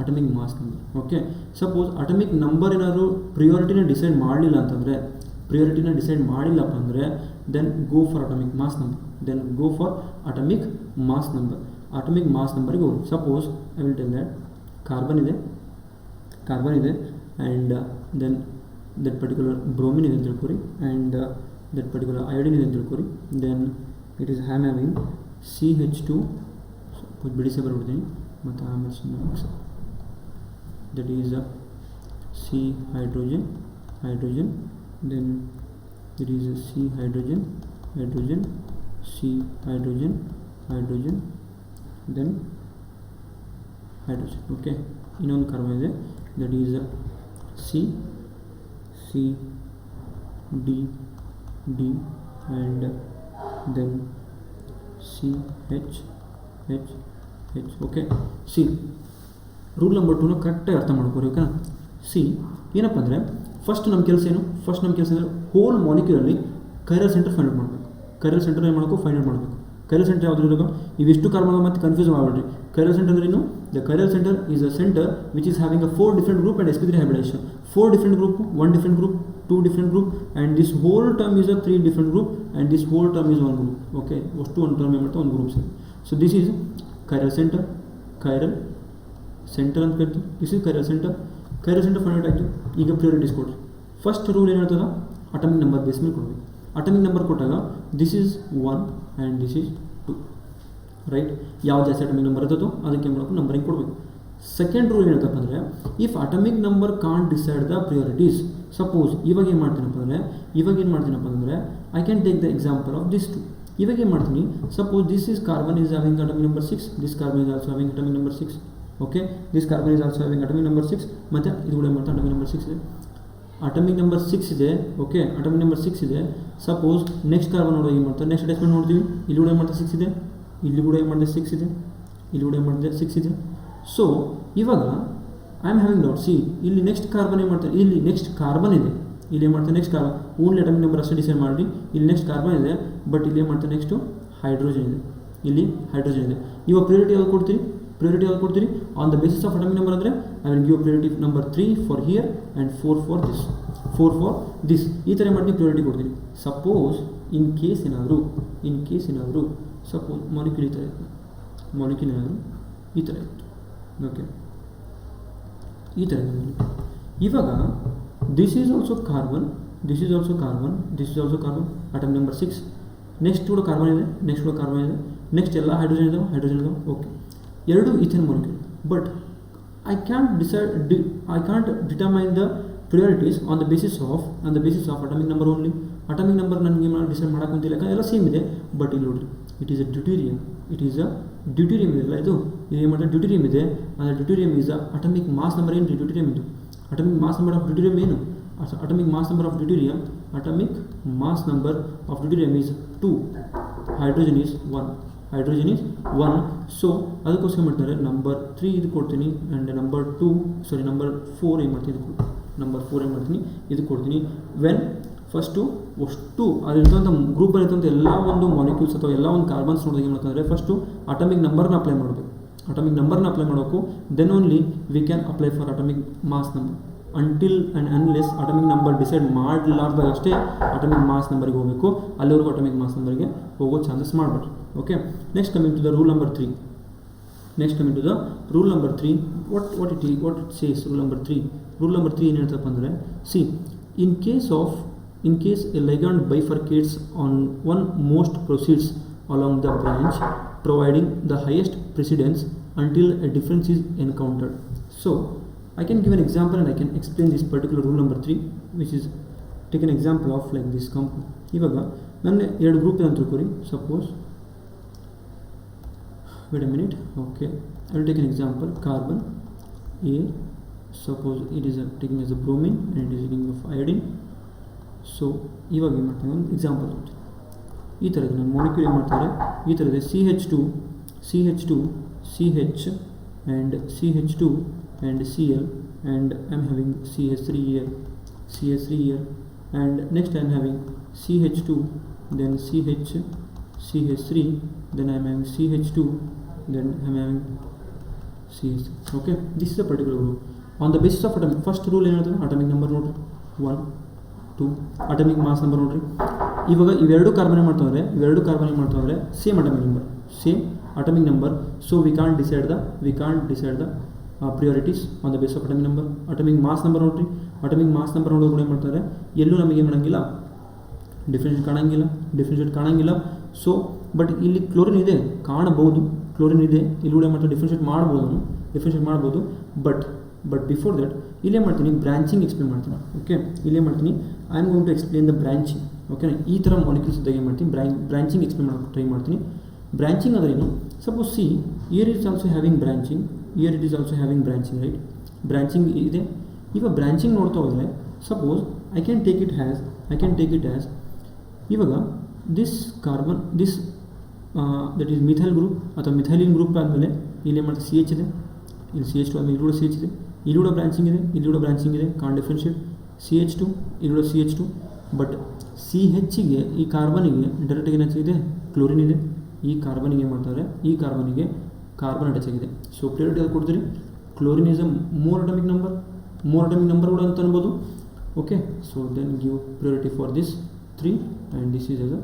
atomic mass number. Okay, suppose atomic number ಏನಾದರೂ ಪ್ರಿಯಾರಿಟಿನ decide ಮಾಡಲಿಲ್ಲಪ್ಪ ಅಂದರೆ then go for atomic mass number. Atomic mass ನಂಬರ್ಗೆ ಹೋಗಿ. Suppose I will tell that carbon ಇದೆ and then that particular bromine ಇದೆ ಅಂತ ತಿಳ್ಕೊರಿ, ಆ್ಯಂಡ್ ದಟ್ ಪರ್ಟಿಕ್ಯುಲರ್ ಅಯೋಡಿನ್ ಇದೆ ಅಂತ ತಿಳ್ಕೊರಿ. Then it is having CH2 ಬಿಡಿಸಿ ಬರ್ಬಿಡ್ತೀನಿ ಮತ್ತು ಆಮೇಲೆ ಸುಮ್ಮನೆ that is C hydrogen, then there is a C hydrogen, C hydrogen, then hydrogen. Okay, ಇನ್ನೊಂದು ಕಾರ್ಬನ್ ಇದೆ, that is C D and then CH. Okay, C rule number 2ನ ಕರೆಕ್ಟಾಗಿ ಅರ್ಥ ಮಾಡ್ಕೋರಿ. ಓಕೆನಾ, ಸಿ ಏನಪ್ಪ ಅಂದರೆ ಫಸ್ಟ್ ನಮ್ಮ ಕೆಲಸ ಏನು, ಅಂದರೆ ಹೋಲ್ ಮಾಲಿಕ್ಯೂಲಲ್ಲಿ ಕೈರಲ್ ಸೆಂಟರ್ ಫೈಂಡ್ ಔಟ್ ಮಾಡಬೇಕು. ಕೈರಲ್ ಸೆಂಟರ್ ಏನು ಮಾಡಬೇಕು, ಫೈಂಡ್ ಔಟ್ ಮಾಡಬೇಕು. ಕೈರಲ್ ಸೆಂಟರ್ ಯಾವ್ದು ಇರೋದು, ಇವಿಷ್ಟು ಕಾರ್ಬನ್ ಮತ್ತು ಕನ್ಫ್ಯೂಸ್ ಮಾಡಬೇಡ್ರಿ. ಕೈರಲ್ ಸೆಂಟರ್ ಅಂದ್ರೆ ಏನು, the chiral centre is a centre which is having a 4 different group and sp3 hybridization. 4 different group, 1 different group, 2 different group, and this whole term is a 3 different group, and this whole term is 1 group. Okay, ಅಷ್ಟು ಒಂದು term ಏನು ಮಾಡ್ತಾ ಒಂದು groups. So this is chiral centre ಅಂತ ಕರಿತೀವಿ. This is chiral centre find out ಆಯಿತು. ಈಗ priorities ಕೊಡ್ರಿ. ಫಸ್ಟ್ ರೂಲ್ ಏನು ಹೇಳ್ತದ, ಅಟಮಿಕ್ ನಂಬರ್ ಬೇಸ್ ಮೇಲೆ ಕೊಡಬೇಕು. ಅಟಮಿಕ್ ನಂಬರ್ ಕೊಟ್ಟಾಗ this is 1 and this is 2, right. ಯಾವ ಜಾಸ್ತಿ ಅಟಮಿಕ್ ನಂಬರ್ ಇರ್ತದೋ ಅದಕ್ಕೆ ಮಾಡಬೇಕು ನಂಬರಿಂಗ್ ಕೊಡಬೇಕು. ಸೆಕೆಂಡ್ ರೂಲ್ ಏನಂತಪ್ಪ ಅಂದರೆ if atomic number can't decide the priorities. Suppose ಇವಾಗ ಏನು ಮಾಡ್ತೀನಪ್ಪ ಅಂದರೆ I can take the example of this 2. ಇವಾಗ ಏನು ಮಾಡ್ತೀನಿ, suppose this is carbon is having atomic number 6, this carbon is also having atomic number 6. Okay, this carbon is also having atomic number 6, ಮತ್ತು ಇದು ಕೂಡ ಏನು ಮಾಡ್ತಾ ಅಟಮಿಕ್ ನಂಬರ್ 6 ಇದೆ. Atomic number 6 ಇದೆ. ಓಕೆ, ಅಟಮಿಕ್ ನಂಬರ್ 6 ಇದೆ. ಸಪೋಸ್ ನೆಕ್ಸ್ಟ್ ಕಾರ್ಬನ್ ನೋಡೋದು ಏನು ಮಾಡ್ತಾರೆ, ನೆಕ್ಸ್ಟ್ ಅಟ್ಯಾಚ್ಮೆಂಟ್ ನೋಡ್ತೀವಿ. ಇಲ್ಲಿ ಕೂಡ ಏನು ಮಾಡ್ತಾರೆ 6 ಇದೆ, ಇಲ್ಲಿ ಕೂಡ ಏನು ಮಾಡಿದೆ 6 ಇದೆ, ಇಲ್ಲಿ ಕೂಡ ಏನು ಮಾಡಿದೆ 6 ಇದೆ. ಸೊ ಇವಾಗ I am having doubt. C ಇಲ್ಲಿ ನೆಕ್ಸ್ಟ್ ಕಾರ್ಬನ್ ಏನು ಮಾಡ್ತಾರೆ, ಇಲ್ಲಿ ನೆಕ್ಸ್ಟ್ ಕಾರ್ಬನ್ ಇದೆ, ಇಲ್ಲಿ ಏನು ಮಾಡ್ತಾರೆ next carbon, only atomic number ಅಷ್ಟೇ ಡಿಸೈಡ್ ಮಾಡಿ. ಇಲ್ಲಿ ನೆಕ್ಸ್ಟ್ ಕಾರ್ಬನ್ ಇದೆ, ಬಟ್ ಇಲ್ಲಿ ಏನು ಮಾಡ್ತಾರೆ ನೆಕ್ಸ್ಟು ಹೈಡ್ರೋಜನ್ ಇದೆ, ಇಲ್ಲಿ ಹೈಡ್ರೋಜನ್ ಇದೆ. ಇವಾಗ ಪ್ರಿಯಾರಿಟಿ ಯಾವ್ದು ಕೊಡ್ತೀರಿ on the basis of atomic number ಅಂದರೆ I will give priority number 3 for here and 4 for this. ಈ ಥರ ಮಾಡಿ ಪ್ರಿಯಾರಿಟಿ ಕೊಡ್ತೀನಿ. ಸಪೋಸ್ ಇನ್ ಕೇಸ್ ಏನಾದರೂ ಸಪೋಸ್ ಮಾಲಿಕ್ಯೂಲ್ ಏನಾದರೂ ಈ ಥರ ಇತ್ತು. ಓಕೆ, ಈ ಥರ ಇವಾಗ this is also carbon, atomic number 6. Next ಕೂಡ ಕಾರ್ಬನ್ ಇದೆ, ನೆಕ್ಸ್ಟ್ ಎಲ್ಲ ಹೈಡ್ರೋಜನ್ ಇದಾವೆ. ಓಕೆ, ಎರಡು ethane molecule. But I can't determine the priorities on the basis of atomic number only. Atomic number ನನಗೆ ಡಿಸೈಡ್ ಮಾಡೋಕ್ಕಂತಿಲ್ಲ, ಯಾಕಂದ್ರೆ ಎಲ್ಲ ಸೇಮ್ ಇದೆ. ಬಟ್ ಇಲ್ಲಿ ನೋಡಿರಿ, ಇಟ್ ಈಸ್ ಅ ಡ್ಯೂಟೀರಿಯಮ್ ಇದೆಲ್ಲ. ಇದು ಏನು ಮಾಡ್ತಾರೆ, ಡ್ಯೂಟೀರಿಯಮ್ ಇದೆ. ಅಂದರೆ deuterium is atomic mass number. ಏನು ರೀ ಡ್ಯೂಟೀರಿಯಮ್ ಇದು, atomic mass number of deuterium ಏನು, atomic mass number of deuterium is 2, hydrogen is 1. So ಅದಕ್ಕೋಸ್ಕರ ಮಾಡ್ತಾರೆ ನಂಬರ್ 3 ಇದು ಕೊಡ್ತೀನಿ, ಆ್ಯಂಡ್ ನಂಬರ್ 4 ಏನು ಮಾಡ್ತೀನಿ, ಇದು ಕೊಡ್ತೀನಿ. ವೆನ್ ಫಸ್ಟು ಅಷ್ಟು ಅಲ್ಲಿರ್ತಂಥ ಗ್ರೂಪಲ್ಲಿ ಇರ್ತಂಥ ಎಲ್ಲ ಒಂದು ಮಾಲಿಕ್ಯೂಲ್ಸ್ ಅಥವಾ ಎಲ್ಲ ಒಂದು ಕಾರ್ಬನ್ಸ್ ನೋಡೋದು ಏನು ಮಾಡ್ತಾರೆ, ಫಸ್ಟು ಅಟಮಿಕ್ ನಂಬರ್ನ ಅಪ್ಲೈ ಮಾಡಬೇಕು. Then only we can apply for atomic mass number. Until and unless atomic number decide ಮಾಡಲಾರ್ದಾಗ ಅಷ್ಟೇ ಅಟಮಿಕ್ ಮಾಸ್ ನಂಬರ್ಗೆ ಹೋಗಬೇಕು. ಅಲ್ಲಿವರೆಗೂ ಅಟಮಿಕ್ ಮಾಸ್ ನಂಬರ್ಗೆ ಹೋಗೋ ಚಾನ್ಸಸ್ ಮಾಡಬೇಡ್ರಿ. Okay, next coming to the rule number 3. What it says rule number 3 ಏನು ಹೇಳ್ತಪ್ಪ ಅಂದರೆ, see in case a ligand bifurcates on one, most proceeds along the branch providing the highest precedence until a difference is encountered. So I can give an example and I can explain this particular rule number 3, which is take an example of like this compound. ಇವಾಗ ನನ್ನ ಎರಡು group ಅಂತ ತಿಳ್ಕೊರಿ. Suppose wait a minute, okay, I will take an example. Carbon A, suppose it is taking as a bromine and it is taking of iodine. So ಇವಾಗ ಏನು ಮಾಡ್ತೀನಿ, ಒಂದು example ತಗೊಳ್ತೀನಿ. ಈ ಥರದ್ದು ನನ್ನ ಮಾಲಿಕ್ಯೂಲ್ ಏನು ಮಾಡ್ತಾರೆ, ಈ ಥರದ್ದು CH2 CH and CH2 and Cl and I am having CH3 here and next I am having CH2 then CH3 then I am having CH2 then I am having CH. Okay, this is a particular rule. On the basis of atomic, first rule ಏನು ಹೇಳ್ತಾರೆ, atomic number ನೋಡ್ರಿ 1 2, atomic mass number ನೋಡ್ರಿ. ಇವಾಗ ಇವೆರಡು carbon ಏನು ಮಾಡ್ತಾವೆ, same atomic number. So we can't decide the priorities on the basis of atomic number. Atomic mass number ನೋಡ್ರಿ, atomic mass number ನೋಡೋದು ಕೂಡ ಏನು ಮಾಡ್ತಾರೆ, ಎಲ್ಲೂ ನಮಗೆ ಏನು ಮಾಡೋಂಗಿಲ್ಲ, ಡಿಫ್ರೆನ್ಷಿಯೇಟ್ ಕಾಣಂಗಿಲ್ಲ. ಸೊ ಬಟ್ ಇಲ್ಲಿ ಕ್ಲೋರಿನ್ ಇದೆ, ಕಾಣಬಹುದು, ಕ್ಲೋರಿನ್ ಇದೆ, ಇಲ್ಲಿ ಕೂಡ ಮಾಡ್ತಾರೆ ಡಿಫ್ರೆನ್ಷಿಯೇಟ್ ಮಾಡ್ಬೋದು. ಬಟ್ ಬಿಫೋರ್ ದಟ್ ಇಲ್ಲೇ ಮಾಡ್ತೀನಿ ಬ್ರಾಂಚಿಂಗ್ ಎಕ್ಸ್ಪ್ಲೇನ್ ಮಾಡ್ತೀನಿ. ಓಕೆ, ಇಲ್ಲೇ ಮಾಡ್ತೀನಿ I am going to explain the branching. ಓಕೆನಾ, ಈ ಥರ ಮಾಲಿಕ್ಯೂಲ್ಸ್ ಇದ್ದಾಗ ಏನು ಮಾಡ್ತೀನಿ, ಬ್ರಾಂಚಿಂಗ್ ಎಕ್ಸ್ಪ್ಲೇನ್ ಮಾಡೋಕ್ಕೆ ಟ್ರೈ ಮಾಡ್ತೀನಿ. ಬ್ರಾಂಚಿಂಗ್ ಅಂದ್ರೇನು, suppose see here is also having branching, right, branching ಇದೆ. ಇವಾಗ ಬ್ರಾಂಚಿಂಗ್ ನೋಡ್ತಾ ಹೋದರೆ suppose I can take it has ಇವಾಗ this carbon that is methyl group ಅಥವಾ ಮಿಥೈಲಿನ್ ಗ್ರೂಪ್ ಆದಮೇಲೆ ಇಲ್ಲಿ ಏನು ಮಾಡ್ತೀವಿ, CH ಇದೆ, ಇಲ್ಲಿ CH2 ಆದಮೇಲೆ ಇಲ್ಲಿ ಕೂಡ CH ಇದೆ, ಇಲ್ಲಿ ಕೂಡ ಬ್ರಾಂಚಿಂಗ್ ಇದೆ, ಕಾನ್ ಡಿಫ್ರೆನ್ಷಿಯೇಟ್ CH2, ಇಲ್ಲಿ ಕೂಡ CH2. ಬಟ್ CHಗೆ ಈ ಕಾರ್ಬನಿಗೆ ಡೈರೆಕ್ಟಾಗಿ ಏನಾಗಿದೆ, ಕ್ಲೋರಿನ್ ಇದೆ. ಈ ಕಾರ್ಬನಿಗೆ ಏನು ಮಾಡ್ತಾರೆ, ಈ ಕಾರ್ಬನಿಗೆ ಕಾರ್ಬನ್ ಅಟ್ಯಾಚ್ ಆಗಿದೆ. ಸೊ ಪ್ರಿಯಾರಿಟಿ ಅದು ಕೊಡ್ತೀರಿ, chlorine is a more atomic number ಕೂಡ ಅಂತ ಅನ್ಬೋದು. Okay, so then give priority for this 3 and this is as a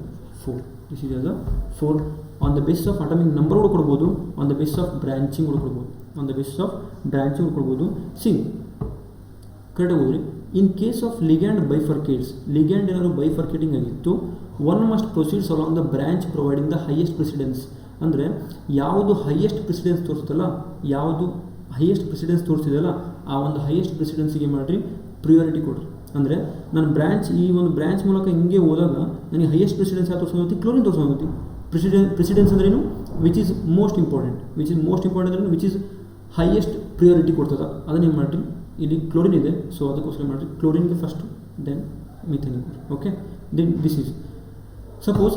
4. On the basis of atomic number ಕೂಡ ಕೊಡ್ಬೋದು, on the basis of branching ಕೂಡ ಕೊಡ್ಬೋದು. C ಕರೆಕ್ಟಾಗಿ ಹೋದ್ರಿ. ಇನ್ ಕೇಸ್ ಆಫ್ ಲಿಗ್ಯಾಂಡ್ ಏನಾದರೂ ಬೈಫರ್ಕೇಟಿಂಗ್ ಆಗಿತ್ತು, one must proceeds along the branch providing the highest precedence. ಅಂದರೆ ಯಾವುದು ಹೈಯೆಸ್ಟ್ ಪ್ರೆಸಿಡೆನ್ಸ್ ತೋರಿಸ್ತಿದೆಯಲ್ಲ ಆ ಒಂದು ಹೈಯೆಸ್ಟ್ ಪ್ರೆಸಿಡೆನ್ಸಿಗೆ ಮಾಡಿರಿ ಪ್ರಿಯಾರಿಟಿ ಕೊಡ್ರಿ. ಅಂದರೆ ನನ್ನ ಈ ಒಂದು ಬ್ರಾಂಚ್ ಮೂಲಕ ಹಿಂಗೆ ಹೋದಾಗ ನನಗೆ ಹೈಯೆಸ್ಟ್ ಪ್ರೆಸಿಡೆನ್ಸ್ ಯಾರು ತೋರಿಸೋತಿ, ಕ್ಲೋರಿನ್ ತೋರಿಸೋತಿ. ಪ್ರೆಸಿಡೆನ್ಸ್ ಅಂದ್ರೇನು, ವಿಚ್ ಈಸ್ ಮೋಸ್ಟ್ ಇಂಪಾರ್ಟೆಂಟ್ ಅಂದ್ರೆ ವಿಚ್ ಈಸ್ ಹೈಯೆಸ್ಟ್ ಪ್ರಿಯಾರಿಟಿ ಕೊಡ್ತದ, ಅದನ್ನ ಏನು ಮಾಡಿರಿ, ಇಲ್ಲಿ ಕ್ಲೋರಿನ್ ಇದೆ, ಸೊ ಅದಕ್ಕೋಸ್ಕರ ಮಾಡಿರಿ ಕ್ಲೋರಿನ್ಗೆ first, then methine. Okay, then this is suppose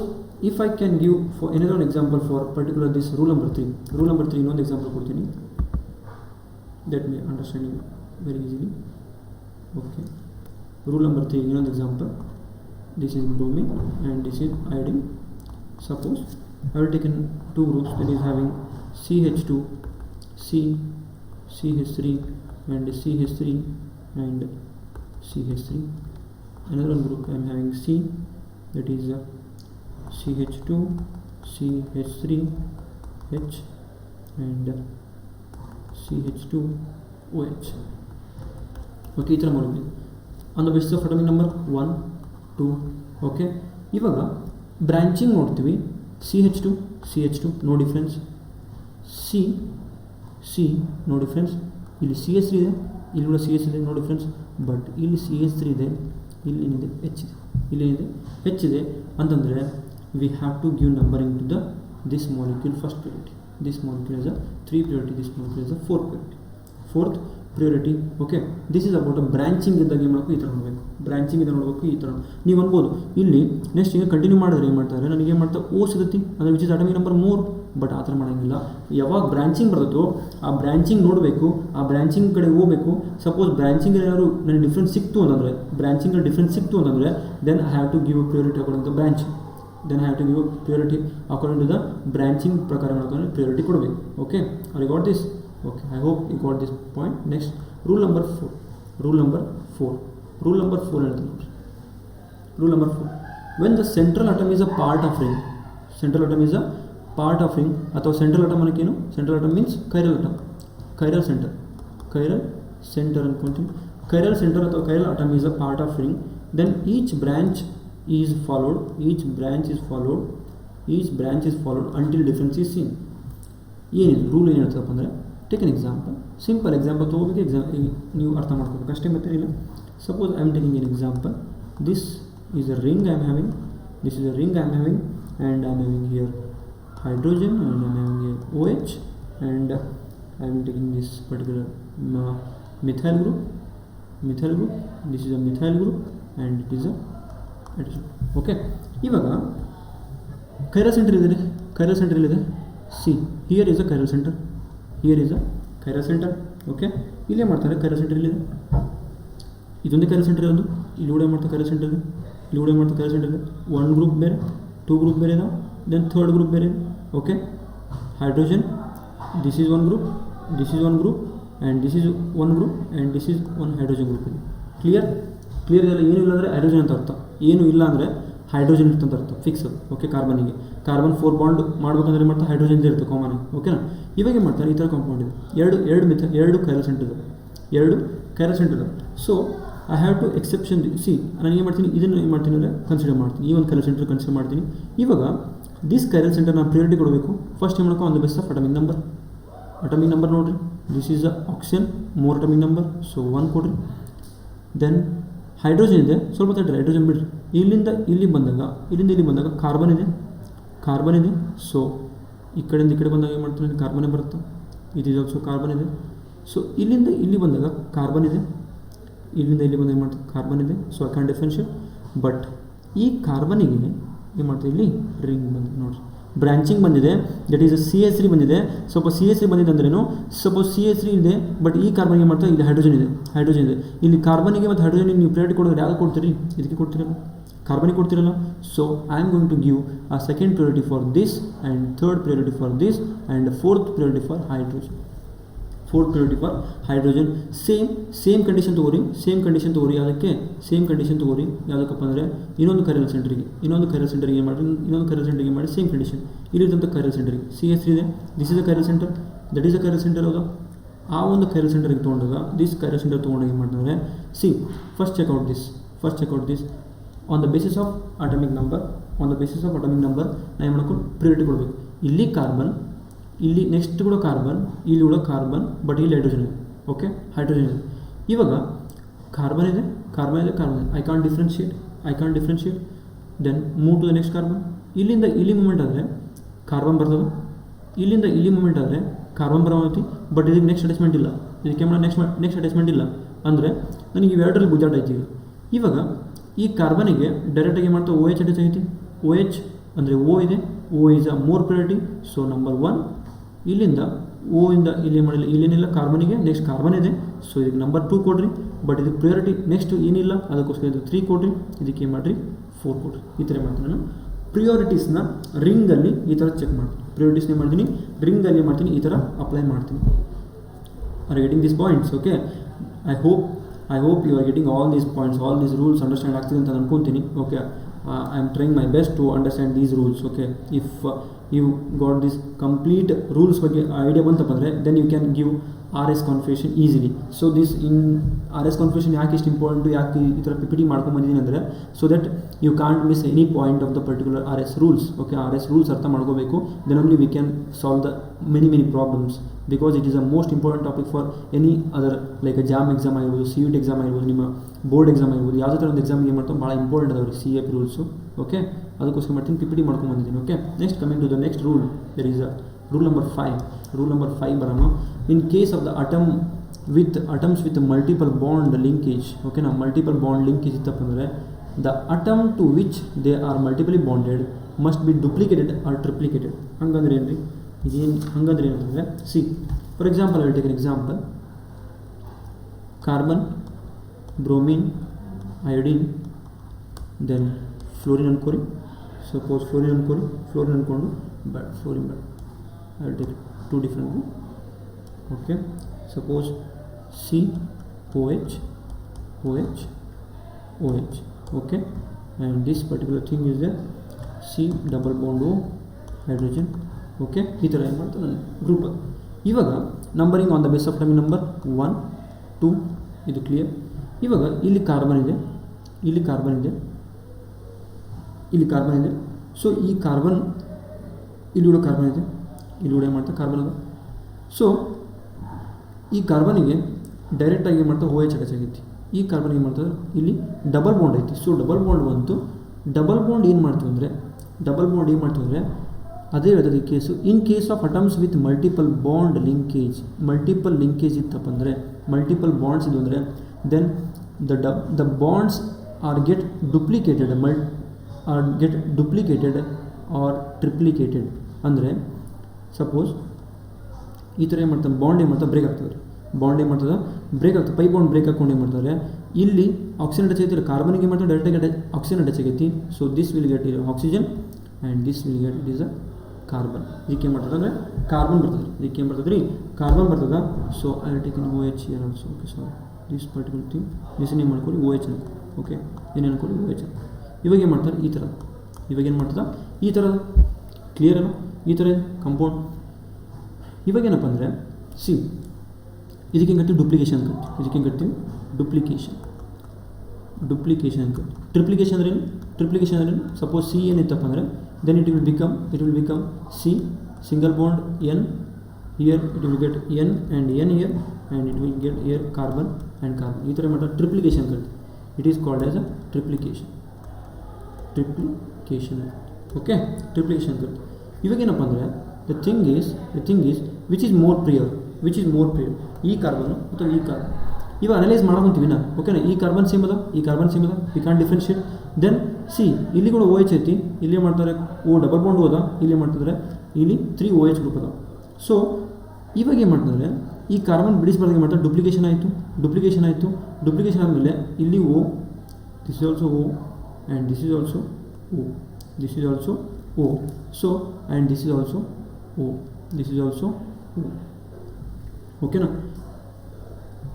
if I can give for another example for particular this rule number 3 ಇನ್ನೊಂದು ಎಕ್ಸಾಂಪಲ್ ಕೊಡ್ತೀನಿ, that may understanding very easily. Okay, rule number 3 ಇನ್ನೊಂದು example, this is bromine and this is iodine. Suppose I have taken two groups that is having CH2 CH3 and CH3 and CH3. Another group I am having C, that is CH2 CH3 H and CH2OH. Okay, ಈ ಥರ ಮಾಡಿದ್ವಿ on the basis of atomic number 1 2. Okay, ಇವಾಗ branching ನೋಡ್ತೀವಿ, CH2 no difference, C no difference, ಇಲ್ಲಿ CH3 ಇದೆ, ಇಲ್ಲಿ ಕೂಡ CH ಇದೆ, ನೋ ಡಿಫ್ರೆನ್ಸ್. ಬಟ್ ಇಲ್ಲಿ CH3 ಇದೆ, ಇಲ್ಲೇನಿದೆ H ಇದೆ ಅಂತಂದರೆ we have to give numbering to this molecule first priority. This molecule is a 3 priority, this molecule is a 4 priority, 4th priority. Okay, this is about branching ಇದ್ದಾಗ ಏನು ಮಾಡಬೇಕು, ಈ ಥರ ನೋಡಬೇಕು, ಈ ಥರ ನೀವು ಅನ್ಬೋದು. ಇಲ್ಲಿ ನೆಕ್ಸ್ಟ್ ಈಗ ಕಂಟಿನ್ಯೂ ಮಾಡಿದ್ರೆ ಏನು ಮಾಡ್ತಾರೆ, ನನಗೆ ಏನು ಮಾಡ್ತಾರೆ, O ಸಿಗುತ್ತೆ, ಅಂದರೆ which is atomic number 3. But ಆ ಥರ ಮಾಡೋಂಗಿಲ್ಲ. ಯಾವಾಗ ಬ್ರಾಂಚಿಂಗ್ ಬರುತ್ತೋ ಆ ಬ್ರಾಂಚಿಂಗ್ ನೋಡಬೇಕು, ಆ ಬ್ರಾಂಚಿಂಗ್ ಕಡೆ ಹೋಗಬೇಕು. ಸಪೋಸ್ ಬ್ರಾಂಚಿಂಗ್ ಏನಾದ್ರು ನನಗೆ ಡಿಫ್ರೆನ್ಸ್ ಸಿಕ್ತು ಅಂತಂದರೆ then I have to give priority according to the branching ಪ್ರಕಾರ ಮಾಡ್ಕೊಂಡು ಪ್ರಿಯಾರಿಟಿ ಕೊಡಬೇಕು. Okay, I got this. Okay, I hope you got this point. Next rule number 4 ಹೇಳ್ತೀನಿ ನೋಡಿರಿ. Rule number 4, when the central atom is a part of ring, ಅಥವಾ central atom ಅನ್ನೋಕ್ಕೇನು, central atom means chiral centre ಅನ್ಕೊಳ್ತೀನಿ. chiral center ಅಥವಾ chiral atom is a part of ring, then each branch is followed until difference is seen. ಏನಿದೆ rule ಏನು ಹೇಳ್ತದಪ್ಪ ಅಂದರೆ, take an example, simple example ತೊಗೋಬೇಕು, ನೀವು ಅರ್ಥ ಮಾಡ್ಕೋಬೇಕು ಅಷ್ಟೇ, ಮತ್ತೇನಿಲ್ಲ. Suppose I am taking an example, this is a ring I am having, and I am having here hydrogen, and I am having here OH, and I am taking this particular methyl group, this is a methyl group and it is a hydrogen. Okay, ಇವಾಗ chiral center ಇದೆ, see here is a chiral center, okay. ಇಲ್ಲೇ ಮಾಡ್ತಾರೆ chiral center, ಇಲ್ಲಿದೆ, ಇದೊಂದೇ chiral center ಇರೋದು, ಇಲ್ಲಿ ಕೂಡ ಮಾಡ್ತಾರೆ chiral center ಇದೆ, one group ಬೇರೆ, two group ಬೇರೆ ಇದಾವೆ, then third group ಬೇರೆ, okay. hydrogen, this is one group, and this is one group, and this is one hydrogen group ಇದೆ. ಕ್ಲಿಯರ್ ಇದೆಲ್ಲ. ಏನು ಇಲ್ಲ ಅಂದರೆ ಹೈಡ್ರೋಜನ್ ಅಂತ ಅರ್ಥ, ಏನು ಇಲ್ಲ ಅಂದರೆ ಹೈಡ್ರೋಜನ್ ಇರ್ತಂತ ಅರ್ಥ, ಫಿಕ್ಸ್ ಅದು, ಓಕೆ. ಕಾರ್ಬನ್ 4 ಬಾಂಡ್ ಮಾಡ್ಬೇಕಂದ್ರೆ ಮಾಡ್ತಾ ಹೈಡ್ರೋಜನ್ ಇರುತ್ತೆ ಕಾಮನ್ ಆಗಿ, ಓಕೆನಾ. ಇವಾಗ ಏನು ಮಾಡ್ತಾರೆ, ಈ ಥರ ಕಾಂಪೌಂಡ್ ಇದೆ, ಎರಡು chiral center ಇದೆ, so I have two exception. See ನಾನು ಏನು ಮಾಡ್ತೀನಿ, ಇದನ್ನು ಏನು ಮಾಡ್ತೀನಿ ಅಂದರೆ ಕನ್ಸಿಡರ್ ಮಾಡ್ತೀನಿ, ಈ ಒಂದು chiral center ಕನ್ಸಿಡರ್ ಮಾಡ್ತೀನಿ. ಇವಾಗ ದಿಸ್ chiral center ನಾನು ಪ್ರಿಯಾರಿಟಿ ಕೊಡಬೇಕು. ಫಸ್ಟ್ ಏನು ಮಾಡ್ಕೊ, on the base of atomic number ನೋಡಿರಿ, this is a oxygen, more atomic number, so 1 ಕೊಡ್ರಿ. ದೆನ್ ಹೈಡ್ರೋಜನ್ ಇದೆ, ಸ್ವಲ್ಪ ತಡ್ರಿ, ಹೈಡ್ರೋಜನ್ ಬಿಡ್ರಿ. ಇಲ್ಲಿಂದ ಇಲ್ಲಿ ಬಂದಾಗ ಕಾರ್ಬನ್ ಇದೆ, ಸೊ ಈ ಕಡೆಯಿಂದ ಈ ಕಡೆ ಬಂದಾಗ ಏನು ಮಾಡ್ತೀನಿ, ಕಾರ್ಬನ್ನೇ ಬರುತ್ತೆ, ಇದು ಈಸ್ ಆಲ್ಸೋ ಕಾರ್ಬನ್ ಇದೆ. ಸೊ ಇಲ್ಲಿಂದ ಇಲ್ಲಿ ಬಂದಾಗ ಕಾರ್ಬನ್ ಇದೆ, ಇಲ್ಲಿಂದ ಇಲ್ಲಿ ಬಂದಾಗ ಏನು ಮಾಡ್ತೀವಿ, ಕಾರ್ಬನ್ ಇದೆ, so I can differentiate. But ಈ ಕಾರ್ಬನಿಗೆ ಏನು ಮಾಡ್ತೀವಿ, ಇಲ್ಲಿ ರಿಂಗ್ ಬಂದಿದೆ ನೋಡಿರಿ, ಬ್ರಾಂಚಿಂಗ್ ಬಂದಿದೆ, ದಟ್ ಈಸ್ CH3 ಬಂದಿದೆ. ಸ್ವಲ್ಪ CH3 ಬಂದಿದೆ ಅಂದ್ರೇನು, ಸಪೋಸ್ CH3 ಇದೆ, ಬಟ್ ಈ ಕಾರ್ಬನ್ಗೆ ಏನು ಮಾಡ್ತಾರೆ, ಇಲ್ಲಿ ಹೈಡ್ರೋಜನ್ ಇದೆ. ಇಲ್ಲಿ ಕಾರ್ಬನಿಗೆ ಮತ್ತು ಹೈಡ್ರೋಜನ್ಗೆ ನೀವು ಪ್ರಿಯಾರಿಟಿ ಕೊಡೋದು ಯಾವ್ದು ಕೊಡ್ತೀರಿ, ಇದಕ್ಕೆ ಕೊಡ್ತಿರಲ್ಲ, ಕಾರ್ಬನಿಗೆ ಕೊಡ್ತಿರಲ್ಲ. So I am going to give a second priority for this, and third priority for this, and fourth priority for hydrogen. Same condition ತೊಗೋರಿ, ಯಾವುದಕ್ಕೆ ಸೇಮ್ ಕಂಡೀಷನ್ ತೊಗೋರಿ, ಯಾವುದಕ್ಕಪ್ಪ ಅಂದರೆ ಇನ್ನೊಂದು chiral centerಗೆ ಏನು ಮಾಡಿ ಸೇಮ್ ಕಂಡೀಷನ್, ಇಲ್ಲಿದ್ದಂಥ chiral centerಗೆ CH3 ಇದೆ, this is a chiral center, that is a chiral center ಹೌದಾ. ಆ ಒಂದು chiral centerಗೆ ತೊಗೊಂಡಾಗ ದಿಸ್ chiral center ತೊಗೊಂಡಾಗ ಏನು ಮಾಡ್ತಾರೆ, see first check out this on the basis of atomic number, ನಾ ಏನು ಮಾಡ್ಕೊಂಡು ಪ್ರಿಯಾರಿಟಿ ಕೊಡಬೇಕು. ಇಲ್ಲಿ ಕಾರ್ಬನ್, ಇಲ್ಲಿ ನೆಕ್ಸ್ಟ್ ಕೂಡ ಕಾರ್ಬನ್, ಬಟ್ ಇಲ್ಲಿ ಹೈಡ್ರೋಜನ್ ಇದೆ, ಓಕೆ. ಹೈಡ್ರೋಜನ್ ಇದೆ. ಇವಾಗ ಕಾರ್ಬನ್ ಇದೆ, I can't differentiate. Then move to the next carbon. ಇಲ್ಲಿಂದ ಇಲ್ಲಿ ಮೂಮೆಂಟ್ ಆದರೆ ಕಾರ್ಬನ್ ಬರ್ತದೆ, ಇಲ್ಲಿಂದ ಇಲ್ಲಿ ಮೂಮೆಂಟ್ ಆದರೆ ಕಾರ್ಬನ್ ಬರೋತಿ, ಬಟ್ ಇದಕ್ಕೆ ನೆಕ್ಸ್ಟ್ ಅಟ್ಯಾಚ್ಮೆಂಟ್ ಇಲ್ಲ, ನೆಕ್ಸ್ಟ್ ಅಟ್ಯಾಚ್ಮೆಂಟ್ ಇಲ್ಲ ಅಂದರೆ ನನಗೆ ಇವೆರಡರಲ್ಲಿ ಗುದ್ದಾಟ ಐತಿ. ಇವಾಗ ಈ ಕಾರ್ಬನಿಗೆ ಡೈರೆಕ್ಟಾಗಿ ಏನು ಮಾಡ್ತಾ, OH ಅಟ್ಯಾಚ್ ಐತಿ, OH ಅಂದರೆ O ಇದೆ, O is a more priority, so number 1. ಇಲ್ಲಿಂದ O ಇಂದ ಇಲ್ಲಿ ಮಾಡಿಲ್ಲ, ಇಲ್ಲೇನಿಲ್ಲ, ಕಾರ್ಬನಿಗೆ ನೆಕ್ಸ್ಟ್ ಕಾರ್ಬನ್ ಇದೆ, ಸೊ ಇದಕ್ಕೆ ನಂಬರ್ 2 ಕೊಡ್ರಿ. ಬಟ್ ಇದಕ್ಕೆ ಪ್ರಿಯಾರಿಟಿ ನೆಕ್ಸ್ಟ್ ಏನಿಲ್ಲ, ಅದಕ್ಕೋಸ್ಕರ ಇದು 3 ಕೊಡ್ರಿ, ಇದಕ್ಕೆ ಏನು ಮಾಡಿರಿ 4 ಕೊಡ್ರಿ. ಈ ಥರ ಮಾಡ್ತೀನಿ ನಾನು ಪ್ರಿಯಾರಿಟೀಸ್ನ ರಿಂಗಲ್ಲಿ ಈ ಥರ ಚೆಕ್ ಮಾಡ್ತೀನಿ, ರಿಂಗಲ್ಲಿ ಮಾಡ್ತೀನಿ, ಈ ಥರ ಅಪ್ಲೈ ಮಾಡ್ತೀನಿ. Are getting this points, okay. I hope you are getting all these points, all these rules understand ಆಗ್ತಿದೆ ಅಂತ ಅನ್ಕೊಂತೀನಿ, okay. I am trying my best to understand these rules, okay. If you got this complete rules ಬಗ್ಗೆ idea ಬಂತಪ್ಪ ಅಂದರೆ then you can give RS configuration easily. So this in RS configuration ಯಾಕೆ ಇಷ್ಟು important, ಯಾಕೆ ಈ ಥರ PPT ಮಾಡ್ಕೊಂಬಂದಿದ್ದೀನಿ ಅಂದರೆ, so that you can't miss any point of the particular RS rules, okay. RS rules ಅರ್ಥ ಮಾಡ್ಕೋಬೇಕು, then only we can solve the many problems, because it is a most important topic for any other like a JAM exam ಆಗಿರ್ಬೋದು, CUT exam ಆಗಿರ್ಬೋದು, ನಿಮ್ಮ board exam ಆಗಿರ್ಬೋದು, ಯಾವುದೇ ಥರ ಒಂದು ಎಕ್ಸಾಮ್ಗೆ ಏನು ಮಾಡ್ತಾವೆ ಭಾಳ ಇಂಪಾರ್ಟೆಂಟ್ ಅದಾವೆ ರೀ CAP ರೂಲ್ಸು, ಓಕೆ. ಅದಕ್ಕೋಸ್ಕರ ಮಾಡ್ತೀನಿ PPT ಮಾಡ್ಕೊಂಬಂದಿದ್ದೀನಿ, okay. Next coming to the next rule, there is a rule number 5 ಬರೋಣ. In case of the atoms with multiple bond linkage, okay. ನಾವು ಮಲ್ಟಿಪಲ್ ಬಾಂಡ್ ಲಿಂಕೇಜ್ ಇತ್ತಪ್ಪ ಅಂದರೆ the atom to which they are multiply bonded must be duplicated or triplicated. ಹಂಗಂದ್ರೆ ಏನು ರೀ, ಹಂಗಂದ್ರೆ ಏನಂತಂದರೆ, see for example I will take an example, carbon, bromine, iodine, then fluorine ಅನ್ಕೋರಿ. ಸಪೋಸ್ ಫ್ಲೋರಿನ್ ಅಂದ್ಕೊಂಡು ಫ್ಲೋರಿನ್ ಬೇಡ, I will take 2 different, okay. Suppose COH, okay, and this particular thing is the C double bond O hydrogen, okay. ಈ ಥರ ಏನು ಮಾಡ್ತಾರೆ group. ಇವಾಗ numbering on the base of atomic number 1, 2 ಇದು ಕ್ಲಿಯರ್. ಇವಾಗ ಇಲ್ಲಿ ಕಾರ್ಬನ್ ಇದೆ, ಇಲ್ಲಿ ಕಾರ್ಬನ್ ಇದೆ, ಇಲ್ಲಿ ಕಾರ್ಬನ್ ಇದೆ. ಸೊ ಈ ಕಾರ್ಬನ್ ಇಲ್ಲಿ ಕೂಡ ಕಾರ್ಬನ್ ಇದೆ, ಇಲ್ಲಿ ಕೂಡ ಏನು ಮಾಡ್ತಾರೆ ಕಾರ್ಬನ್ ಅದ. ಸೊ ಈ ಕಾರ್ಬನಿಗೆ ಡೈರೆಕ್ಟಾಗಿ ಏನು ಮಾಡ್ತಾರೆ OH ಅಟ್ಯಾಚ್ ಆಗೈತಿ. ಈ ಕಾರ್ಬನ್ ಏನು ಮಾಡ್ತಾರೆ ಇಲ್ಲಿ ಡಬಲ್ ಬಾಂಡ್ ಐತಿ. ಸೊ ಡಬಲ್ ಬಾಂಡ್ ಬಂತು. ಡಬಲ್ ಬಾಂಡ್ ಏನು ಮಾಡ್ತೀವಿ ಅಂದರೆ ಅದೇ ಹೇಳ್ತದೆ ಈ case. In case of atoms with multiple bond linkage ಇತ್ತಪ್ಪ ಅಂದರೆ, ಮಲ್ಟಿಪಲ್ ಬಾಂಡ್ಸ್ ಇದು ಅಂದರೆ, then the bonds are get duplicated or triplicated. ಅಂದರೆ ಸಪೋಸ್ ಈ ಥರ ಏನು ಮಾಡ್ತಾರೆ ಬಾಂಡ್ ಏನು ಮಾಡ್ತಾರೆ ಬ್ರೇಕ್ ಆಗ್ತದೆ. ಬಾಂಡ್ ಏನು ಮಾಡ್ತದೆ ಬ್ರೇಕ್ ಆಗ್ತದೆ. ಪೈ ಬಾಂಡ್ ಬ್ರೇಕ್ ಹಾಕೊಂಡು ಏನು ಮಾಡ್ತಾರೆ ಇಲ್ಲಿ ಆಕ್ಸಿಜನ್ ಅಟ್ಯಾಚ್ ಆಗೈತಿ, ಕಾರ್ಬನ್ಗೆ ಏನು ಮಾಡ್ತಾರೆ ಡೈರೆಕ್ಟಾಗಿ ಆಕ್ಸಿಜನ್ ಅಟ್ಯಾಚ್ ಆಗೈತಿ. So this will get oxygen and this will get it is a carbon. ಇದಕ್ಕೆ ಏನು ಮಾಡ್ತದೆ ಅಂದರೆ ಕಾರ್ಬನ್ ಬರ್ತದೆ. ಇದಕ್ಕೆ ಏನು ಬರ್ತದೆ ರೀ ಕಾರ್ಬನ್ ಬರ್ತದೆ. So I will take in OH here also. Okay sorry this particular thing this ಏನು ಮಾಡ್ಕೊಳ್ಳಿ OH ಅನ್ಕೊ. ಓಕೆ ಏನು ಅನ್ಕೊಳ್ಳಿ OH. ಇವಾಗ ಏನು ಮಾಡ್ತಾರೆ ಈ ಥರ, ಇವಾಗ ಏನು ಮಾಡ್ತದೆ ಈ ಥರ. ಕ್ಲಿಯರ್ ಅಲ್ಲ ಈ ಥರ ಕಂಪೌಂಡ್. ಇವಾಗ ಏನಪ್ಪ ಅಂದರೆ ಸಿ ಇದಕ್ಕೆ ಹೆಂಗೆ ಕಟ್ತೀವಿ ಡುಪ್ಲಿಕೇಶನ್ ಕಟ್ತೀವಿ. ಇದಕ್ಕೆ ಹೆಂಗೆ ಕಟ್ತೀವಿ ಡುಪ್ಲಿಕೇಶನ್ ಅನ್ಕಟ್ಟಿ. ಟ್ರಿಪ್ಲಿಕೇಶನ್ ಅಂದ್ರೆ ಏನು ಸಪೋಸ್ ಸಿ ಏನಿತ್ತಪ್ಪ ಅಂದರೆ then it will become C single bond N here it will get N and N here and it will get here carbon and carbon. ಈ ಥರ ಮಾಡ್ತಾರೆ ಟ್ರಿಪ್ಲಿಕೇಶನ್ ಕಟ್ಟಿ. It is called as a triplication. Okay triplication ಕಟ್ಟಿ. ಇವಾಗ ಏನಪ್ಪ ಅಂದರೆ the thing is which is more prior ಈ carbon ಅಥವಾ ಈ ಕಾರ್ಬನ್. ಇವಾಗ ಅನಲೈಸ್ ಮಾಡ್ಕೊಂತೀವಿ ನಾ. ಓಕೆನಾ ಈ ಕಾರ್ಬನ್ ಸೇಮ್ ಅದ, we can differentiate. Then see ಇಲ್ಲಿ ಕೂಡ OH ಐತಿ, ಇಲ್ಲಿ ಮಾಡ್ತಾರೆ ಡಬಲ್ ಬಾಂಡ್ ಹೋದ, ಇಲ್ಲಿ ಮಾಡ್ತಿದ್ರೆ ಇಲ್ಲಿ 3 OH ಗ್ರೂಪ್ ಅದ. ಸೊ ಇವಾಗ ಏನು ಮಾಡ್ತಾರೆ ಈ ಕಾರ್ಬನ್ ಬಿಡಿಸ್ಬಾರ್ದು ಮಾಡ್ತಾರೆ ಡುಪ್ಲಿಕೇಶನ್ ಆದಮೇಲೆ ಇಲ್ಲಿ O, this is also O and this is also O. So and this is also O. ಓಕೆನಾ